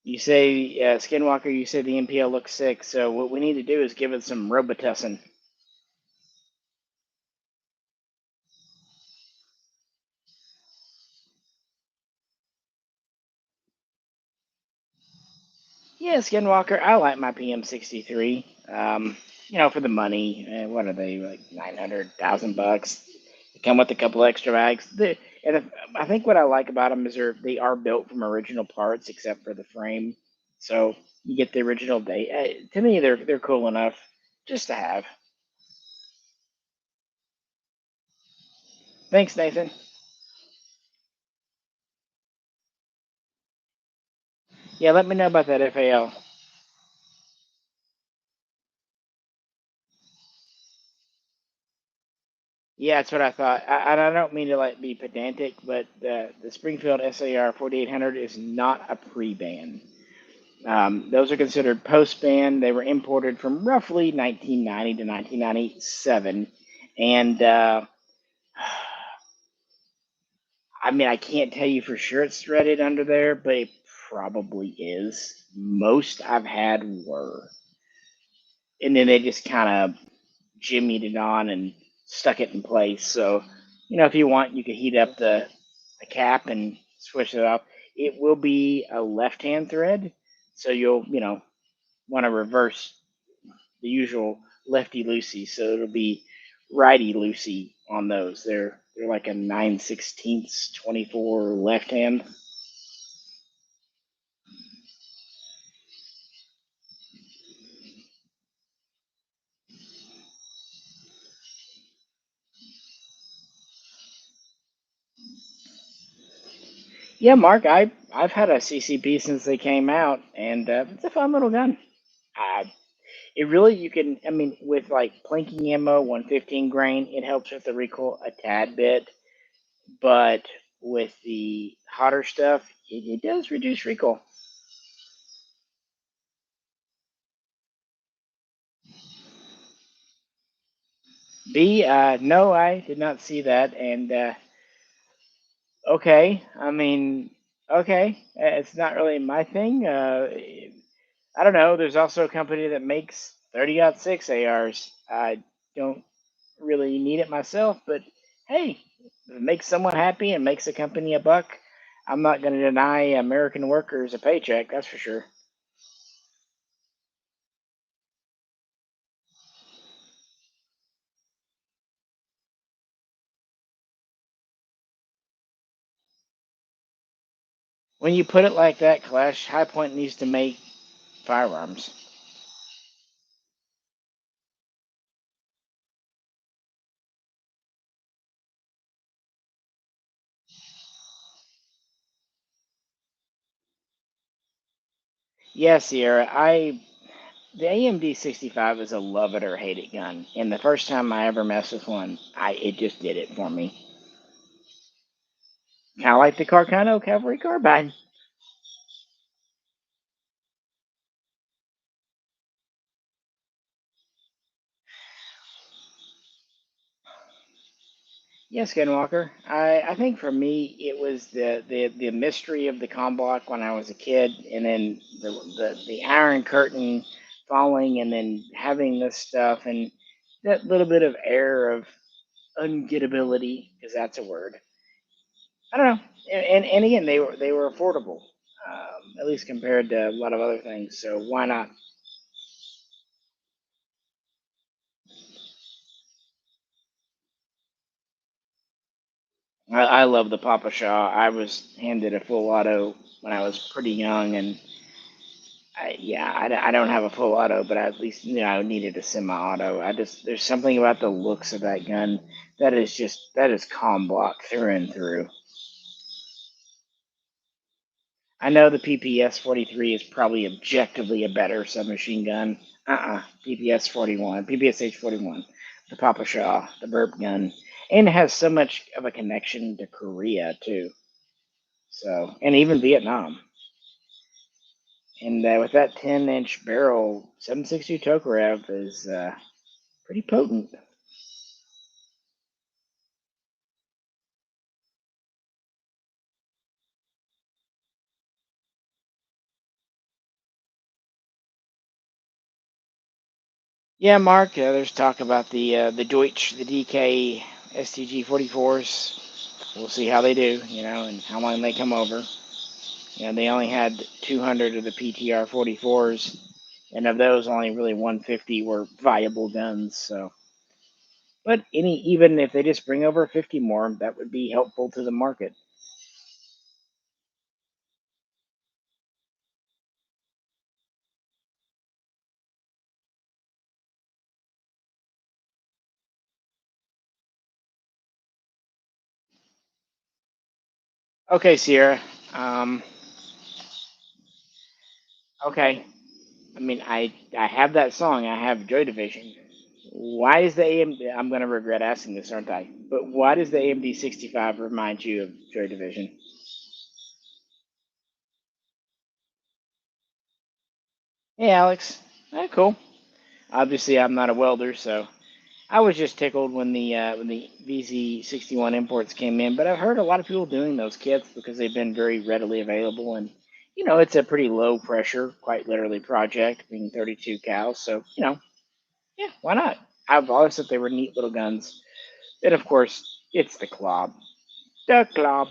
you say, Skinwalker, you say the MPL looks sick, so what we need to do is give it some Robitussin. Yeah, Skinwalker, I like my PM63. For the money, what are they, like 900,000 bucks? They come with a couple extra bags. I think what I like about them is they are built from original parts, except for the frame. So you get the original date. To me, they're cool enough just to have. Thanks, Nathan. Yeah, let me know about that FAL. Yeah, that's what I thought. And I don't mean to like be pedantic, but the Springfield SAR 4800 is not a pre-ban. Those are considered post-ban. They were imported from roughly 1990 to 1997, and I mean I can't tell you for sure it's threaded under there, but it probably is. Most I've had were, and then they just kind of jimmied it on and stuck it in place. So, if you want, you could heat up the cap and switch it off. It will be a left-hand thread, so you'll, want to reverse the usual lefty loosey. So it'll be righty loosey on those. They're like a 9/16 24 left hand. Yeah, Mark, I've had a CCP since they came out, and it's a fun little gun. I It really, you can, I mean, with like plinking ammo, 115 grain, it helps with the recoil a tad bit, but with the hotter stuff, it does reduce recoil. B, no, I did not see that, and okay, I mean, okay, it's not really my thing. I don't know. There's also a company that makes 30-06 ARs. I don't really need it myself, but hey, if it makes someone happy and makes a company a buck, I'm not going to deny American workers a paycheck, that's for sure. When you put it like that, Clash, High Point needs to make firearms. Yeah, Sierra, the AMD 65 is a love it or hate it gun, and the first time I ever messed with one, it just did it for me. Kind of like the Carcano Cavalry Carbine. Yes, Skinwalker. I think for me it was the mystery of the com block when I was a kid, and then the Iron Curtain falling, and then having this stuff, and that little bit of air of ungettability, because that's a word. I don't know. And again, they were affordable, at least compared to a lot of other things. So why not? I love the Papa Shaw. I was handed a full auto when I was pretty young, and I don't have a full auto, but at least I needed a semi-auto. There's something about the looks of that gun that is calm block through and through. I know the PPS 43 is probably objectively a better submachine gun. PPS 41, PPSH 41, the Papa Shaw, the burp gun, and it has so much of a connection to Korea too. So, and even Vietnam. And with that 10-inch barrel, 7.62 Tokarev is pretty potent. Yeah, Mark. There's talk about the Deutsch, the DK STG 44s. We'll see how they do, and how long they come over. They only had 200 of the PTR 44s, and of those, only really 150 were viable guns. So, but even if they just bring over 50 more, that would be helpful to the market. Okay, Sierra. Um, okay. I mean, I have that song. I have Joy Division. Why is the AMD? I'm gonna regret asking this, aren't I? But why does the AMD 65 remind you of Joy Division? Hey, Alex. Cool. Obviously, I'm not a welder, so I was just tickled when the VZ61 imports came in. But I've heard a lot of people doing those kits because they've been very readily available, and it's a pretty low pressure, quite literally, project, being 32 cal. So yeah, why not? I've always thought they were neat little guns. And of course, it's the Klob. The Klob.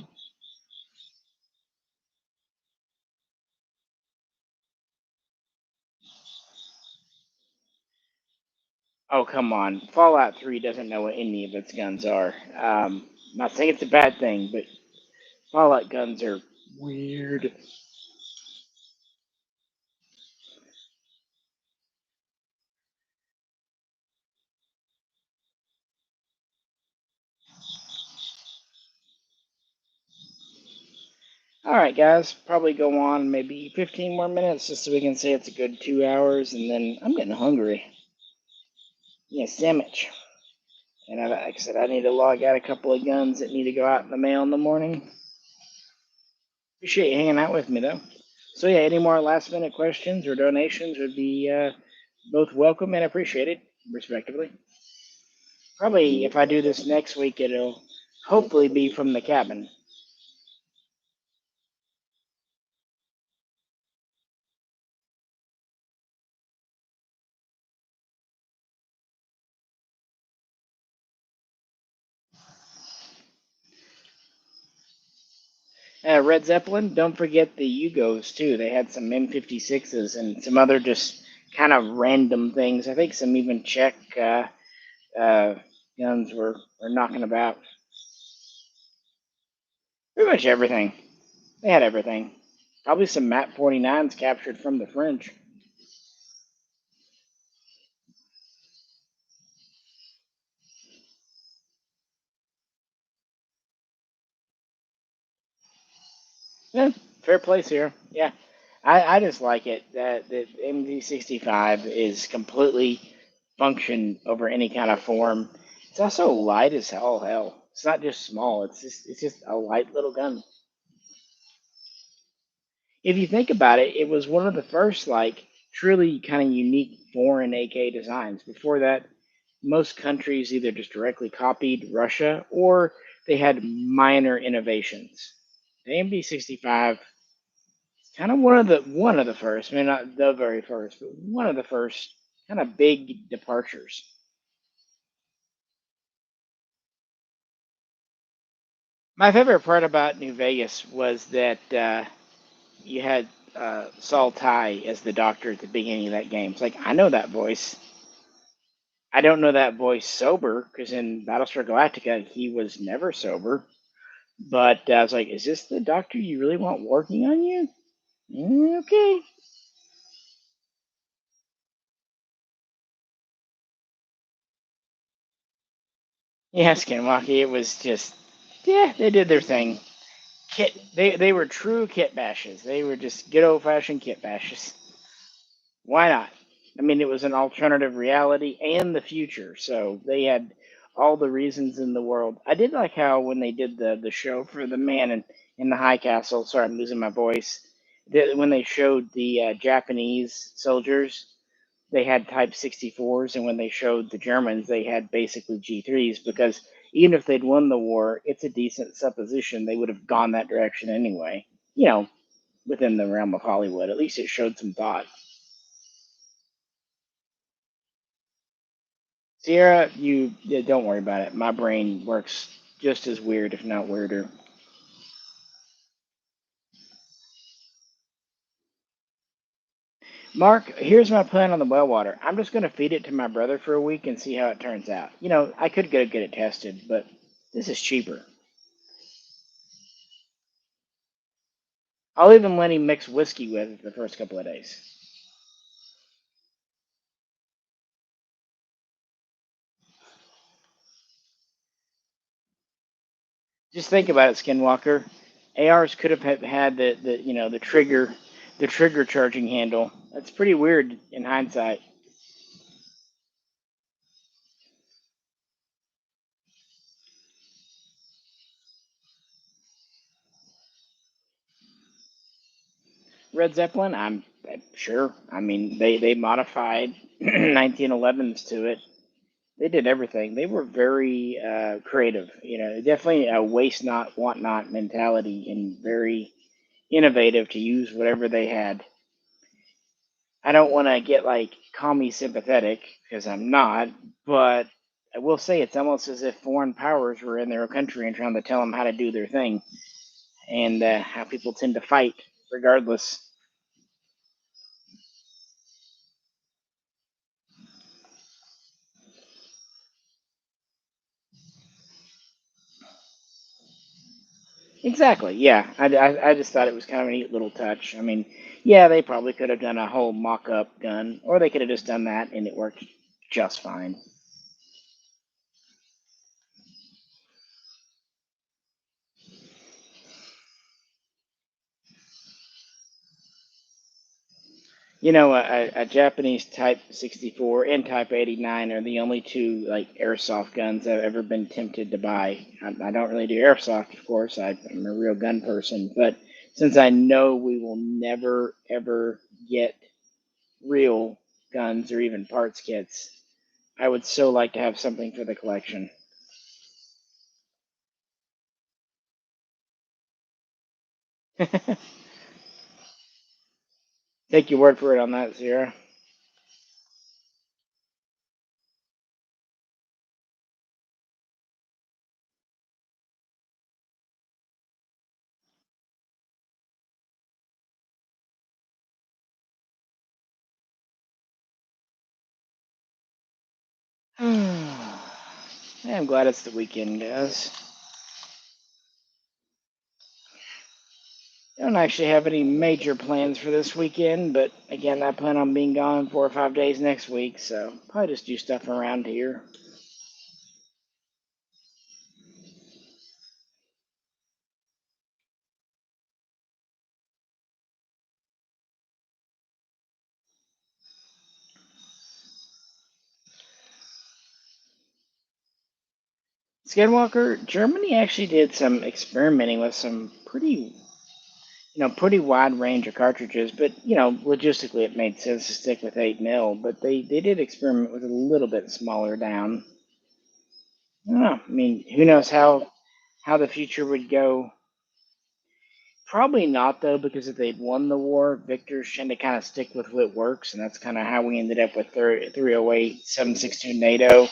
Oh, come on. Fallout 3 doesn't know what any of its guns are. Not saying it's a bad thing, but Fallout guns are weird. All right, guys. Probably go on maybe 15 more minutes just so we can say it's a good 2 hours, and then I'm getting hungry. Yeah, sandwich. And like I said, I need to log out a couple of guns that need to go out in the mail in the morning. Appreciate you hanging out with me, though. So yeah, any more last minute questions or donations would be both welcome and appreciated, respectively. Probably if I do this next week, it'll hopefully be from the cabin. Red Zeppelin, don't forget the Yugos too. They had some M56s and some other just kind of random things. I think some even Czech uh, guns were knocking about. Pretty much everything. They had everything. Probably some MAP 49s captured from the French. Yeah, fair place here. Yeah, I just like it that the MD65 is completely function over any kind of form. It's also light as hell. Hell, it's not just small. It's just a light little gun. If you think about it, it was one of the first like truly kind of unique foreign AK designs. Before that, most countries either just directly copied Russia or they had minor innovations. The MD65 kind of one of the first, I mean not the very first, but one of the first kind of big departures. My favorite part about New Vegas was that you had Saul Ty as the doctor at the beginning of that game. It's like I know that voice. I don't know that voice sober because in Battlestar Galactica he was never sober. But I was like, is this the doctor you really want working on you? Okay. Yeah, Skinwalker. It was just yeah, they did their thing. Kit. They were true kit bashes. They were just good old fashioned kit bashes. Why not? I mean, it was an alternative reality and the future, so they had all the reasons in the world. I did like how when they did the show for the man in the high castle. Sorry, I'm losing my voice. When they showed the Japanese soldiers, they had Type 64s, and when they showed the Germans, they had basically G3s because even if they'd won the war, it's a decent supposition they would have gone that direction anyway. You know, within the realm of Hollywood, at least it showed some thought. Sierra, you yeah, don't worry about it. My brain works just as weird, if not weirder. Mark, here's my plan on the well water. I'm just going to feed it to my brother for a week and see how it turns out. I could get it tested, but this is cheaper. I'll even let him mix whiskey with it the first couple of days. Just think about it, Skinwalker. ARs could have had the trigger charging handle. That's pretty weird in hindsight. Red Zeppelin, I'm sure. I mean, they modified 1911s to it. They did everything. They were very creative. Definitely a waste not, want not mentality, and very innovative to use whatever they had. I don't want to get like commie sympathetic because I'm not, but I will say it's almost as if foreign powers were in their country and trying to tell them how to do their thing, and how people tend to fight regardless. Exactly. Yeah. I just thought it was kind of a neat little touch. I mean, yeah, they probably could have done a whole mock up gun, or they could have just done that and it worked just fine. A Japanese Type 64 and Type 89 are the only two like airsoft guns I've ever been tempted to buy. I don't really do airsoft, of course. I'm a real gun person, but since I know we will never ever get real guns or even parts kits, I would so like to have something for the collection. Take your word for it on that, Sierra. I'm glad it's the weekend, guys. I don't actually have any major plans for this weekend, but again, I plan on being gone 4 or 5 days next week, so probably just do stuff around here. Skinwalker, Germany actually did some experimenting with some pretty wide range of cartridges, but logistically it made sense to stick with 8 mil. But they did experiment with a little bit smaller down. I don't know. I mean, who knows how the future would go. Probably not though, because if they'd won the war, victors tend to kind of stick with what works, and that's kind of how we ended up with 308, 7.62 NATO.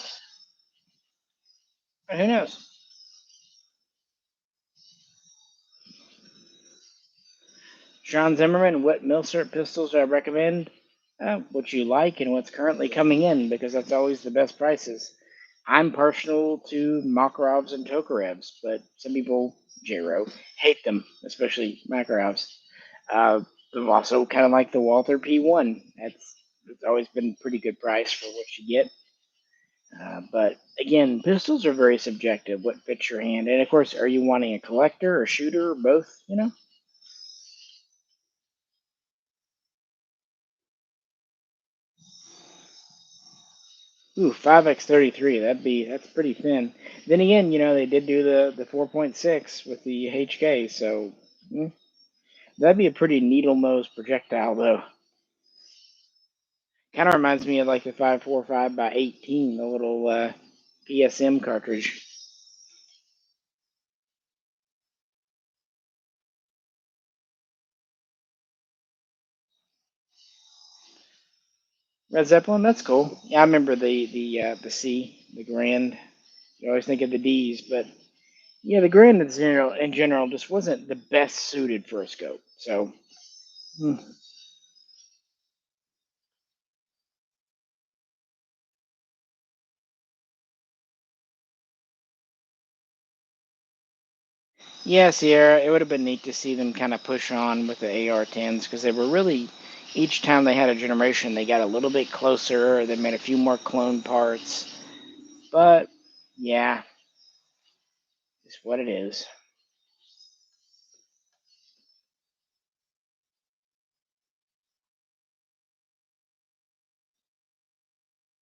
But who knows? Sean Zimmerman, what Milsert pistols do I recommend? What you like and what's currently coming in, because that's always the best prices. I'm partial to Makarovs and Tokarevs, but some people, Jero, hate them, especially Makarovs. Uh, I'm also kind of like the Walther P1. It's always been pretty good price for what you get. But again, pistols are very subjective. What fits your hand, and of course, are you wanting a collector, a shooter, or both? Ooh, 5x33. That's pretty thin. Then again, they did do the 4.6 with the HK, so that'd be a pretty needle nose projectile, though. Kind of reminds me of like the 545 by 18, the little PSM cartridge. Red Zeppelin, that's cool. Yeah, I remember the C, the Grand. You always think of the D's, but yeah, the Grand in general just wasn't the best suited for a scope. So hmm. Yeah, Sierra, it would have been neat to see them kind of push on with the AR-10s because they were really, each time they had a generation, they got a little bit closer. They made a few more clone parts, but yeah, it's what it is.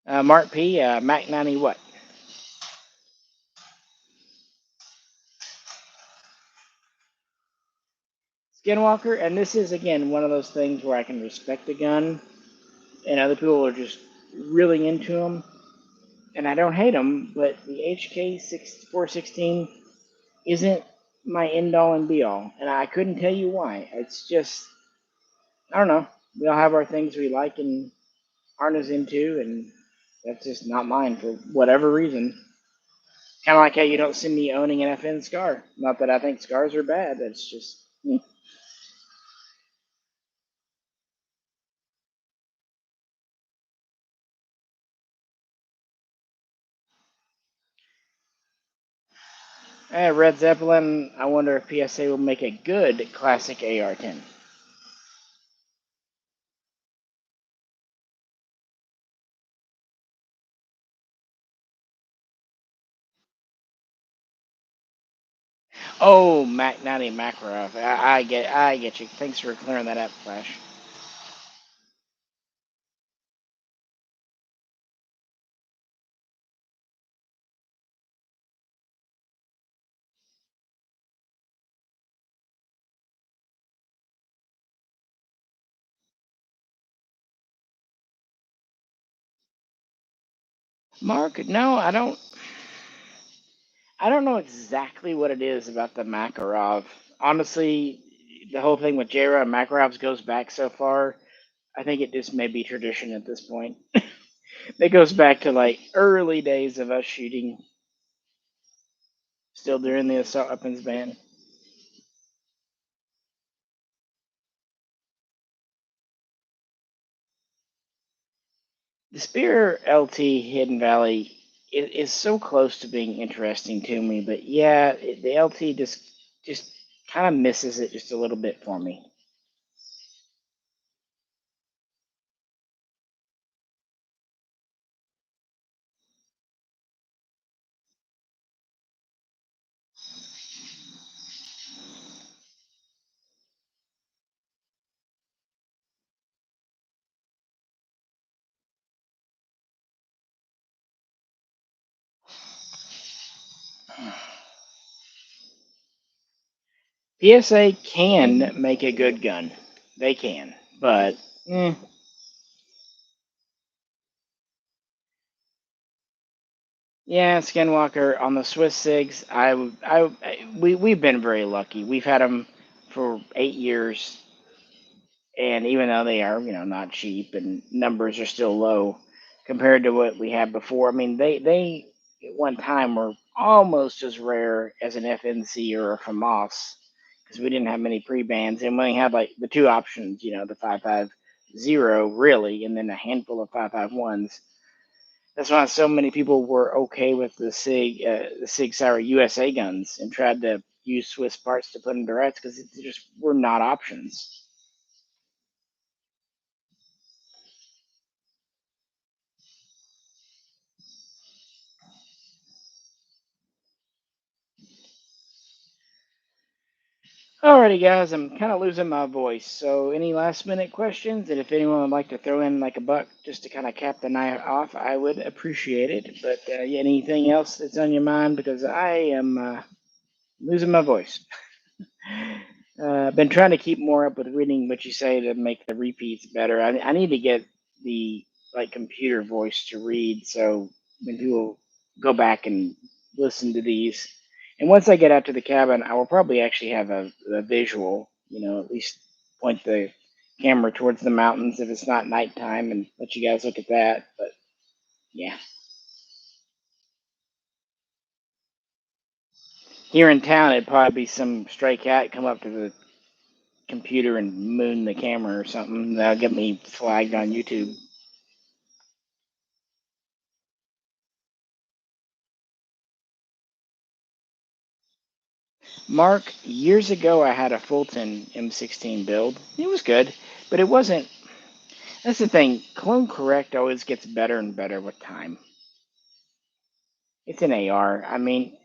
Mark P. Mac 90 what? Skinwalker, and this is again one of those things where I can respect a gun, and other people are just really into them, and I don't hate them, but the HK 416 isn't my end all and be all, and I couldn't tell you why. It's just I don't know. We all have our things we like and aren't as into, and that's just not mine for whatever reason. Kind of like how you don't see me owning an FN Scar. Not that I think scars are bad. That's just Red Zeppelin. I wonder if PSA will make a good classic AR-10. Oh, Mac 90 Makarov. I get you. Thanks for clearing that up, Flash. Mark, no, I don't. I don't know exactly what it is about the Makarov. Honestly, the whole thing with J-Ra and Makarovs goes back so far. I think it just may be tradition at this point. It goes back to like early days of us shooting, still during the assault weapons ban. The Spear LT Hidden Valley is so close to being interesting to me, but yeah, the LT just kind of misses it just a little bit for me. PSA can make a good gun, they can, but yeah, Skinwalker on the Swiss Sigs. We've been very lucky. We've had them for 8 years, and even though they are, not cheap and numbers are still low compared to what we had before, I mean, they at one time were almost as rare as an FNC or a FAMAS because we didn't have many pre-bans, and we only had like the two options, the 5.50 really, and then a handful of 5.51s. That's why so many people were okay with the Sig Sauer USA guns and tried to use Swiss parts to put them to rights because they just were not options. Alrighty, guys, I'm kind of losing my voice. So, any last minute questions? And if anyone would like to throw in like a buck just to kind of cap the night off, I would appreciate it. But yeah, anything else that's on your mind? Because I am losing my voice. Been trying to keep more up with reading what you say to make the repeats better. I need to get the like computer voice to read, so when people go back and listen to these, and once I get out to the cabin, I will probably actually have a visual. At least point the camera towards the mountains if it's not nighttime, and let you guys look at that. But yeah, here in town, it'd probably be some stray cat come up to the computer and moon the camera or something. That'll get me flagged on YouTube. Mark, years ago I had a Fulton M16 build. It was good, but it wasn't. That's the thing. Clone Correct always gets better and better with time. It's an AR. I mean,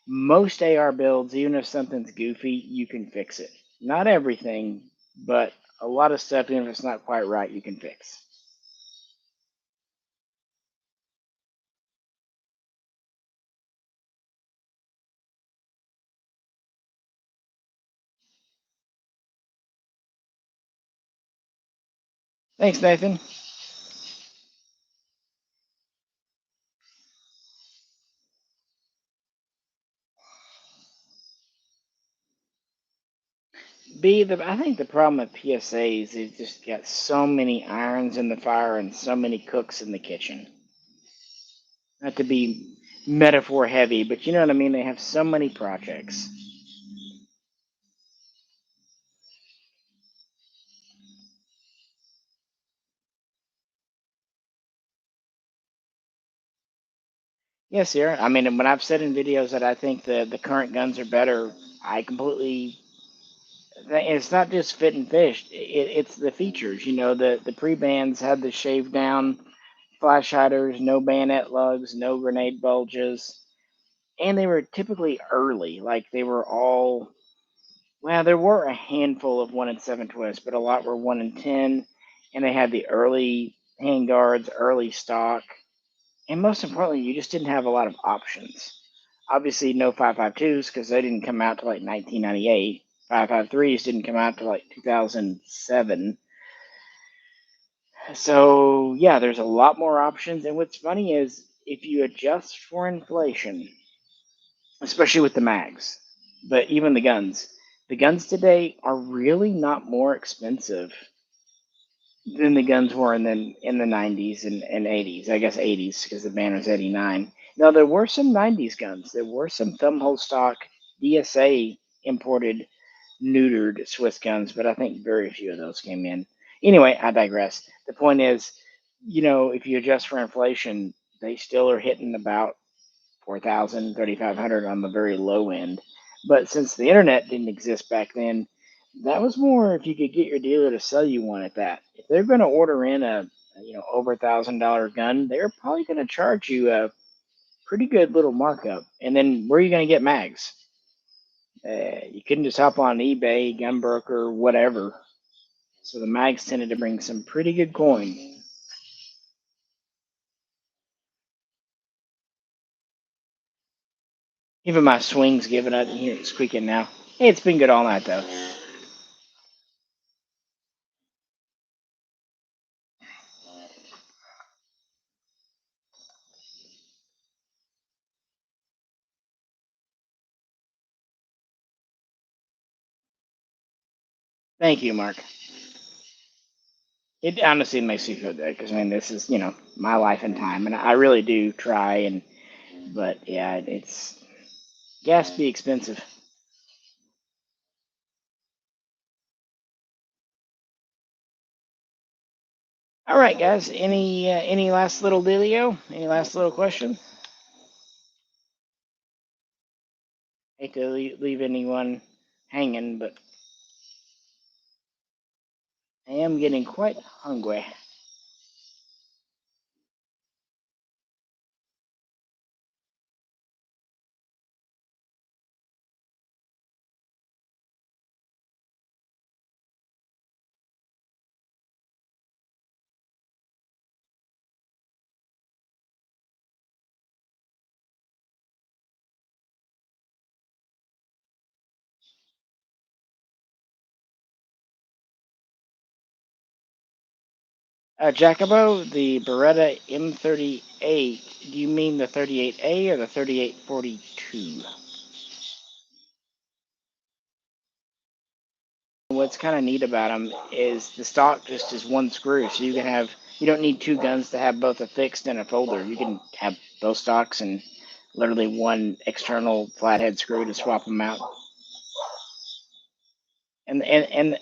most AR builds, even if something's goofy, you can fix it. Not everything, but a lot of stuff, even if it's not quite right, you can fix. Thanks, Nathan. I think the problem with PSAs is just got so many irons in the fire and so many cooks in the kitchen. Not to be metaphor heavy, but you know what I mean? They have so many projects. Yes, Sierra. I mean, when I've said in videos that I think the current guns are better, I completely. It's not just fit and fish. It's the features. You know, the pre-bands had the shaved down flash hiders, no bayonet lugs, no grenade bulges, and they were typically early. Like they were all. Well, there were a handful of 1 in 7 twists, but a lot were 1 in 10, and they had the early handguards, early stock. And most importantly, you just didn't have a lot of options. Obviously, no 5.52s because they didn't come out to like 1998. 5.53s didn't come out to like 2007. So, yeah, there's a lot more options. And what's funny is if you adjust for inflation, especially with the mags, but even the guns today are really not more expensive than the guns were in the 90s and 80s. I guess 80s because the banner's 89. Now there were some 90s guns. There were some thumbhole stock DSA imported neutered Swiss guns, but I think very few of those came in. Anyway, I digress. The point is, you know, if you adjust for inflation, they still are hitting about 4,000, 3,500 on the very low end. But since the internet didn't exist back then, that was more if you could get your dealer to sell you one at that. If they're going to order in a over $1,000 gun, they're probably going to charge you a pretty good little markup. And then where are you going to get mags? You couldn't just hop on eBay, Gunbroker, whatever. So the mags tended to bring some pretty good coin. Even my swing's giving up. Here it's squeaking now. Hey, it's been good all night though. Thank you, Mark. It honestly makes me feel good because I mean this is my life and time, and I really do try. And but yeah, it's gas be expensive. All right, guys. Any last little dealio? Any last little question? Hate to leave anyone hanging, but I am getting quite hungry. Jacobo, the Beretta M38. Do you mean the 38A or the 3842? What's kind of neat about them is the stock just is one screw, so you don't need two guns to have both a fixed and a folder. You can have both stocks and literally one external flathead screw to swap them out. And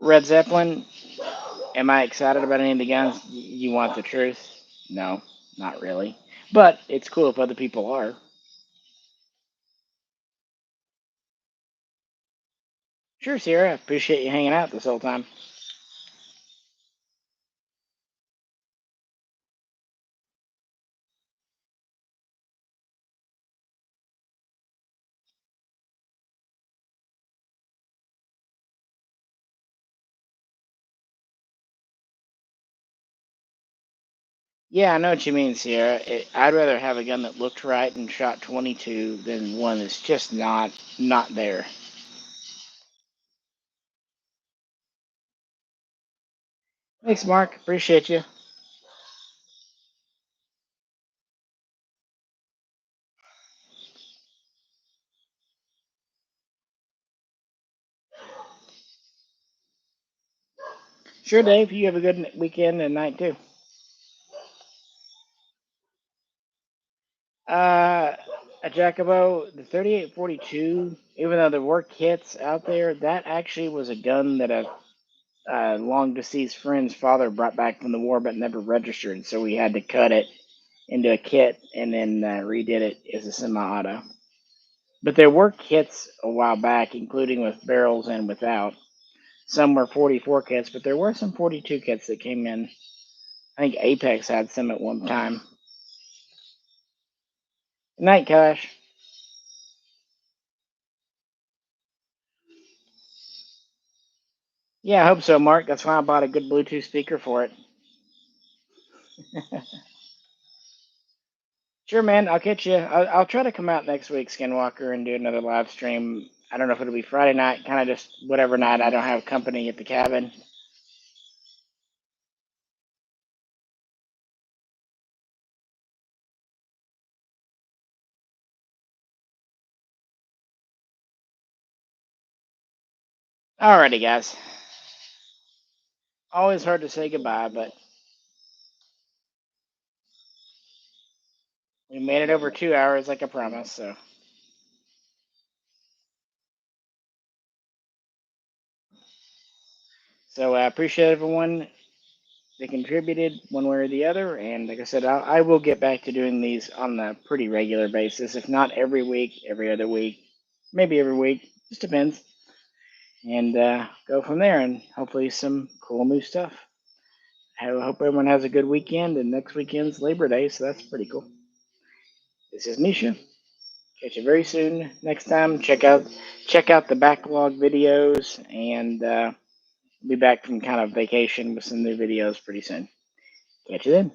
Red Zeppelin, am I excited about any of the guns? You want the truth? No, not really. But it's cool if other people are. Sure, Sierra. Appreciate you hanging out this whole time. Yeah, I know what you mean, Sierra. I'd rather have a gun that looked right and shot 22 than one that's just not there. Thanks, Mark. Appreciate you. Sure, Dave. You have a good weekend and night too. Uh, a Jacobo, the 3842. Even though there were kits out there, that actually was a gun that a long deceased friend's father brought back from the war, but never registered. So we had to cut it into a kit and then redid it as a semi-auto. But there were kits a while back, including with barrels and without. Some were 44 kits, but there were some 42 kits that came in. I think Apex had some at one time. Good night, Cash. Yeah, I hope so, Mark. That's why I bought a good Bluetooth speaker for it. Sure, man. I'll catch you. I'll try to come out next week, Skinwalker, and do another live stream. I don't know if it'll be Friday night, kind of just whatever night I don't have company at the cabin. Alrighty, guys. Always hard to say goodbye, but we made it over 2 hours like I promised. So I appreciate everyone that contributed one way or the other. And like I said, I will get back to doing these on a pretty regular basis, if not every week, every other week, maybe every week. Just depends. And go from there and hopefully some cool new stuff. I hope everyone has a good weekend. And next weekend's Labor Day, so that's pretty cool. This is Misha. Catch you very soon. Next time, check out the backlog videos, and be back from kind of vacation with some new videos pretty soon. Catch you then.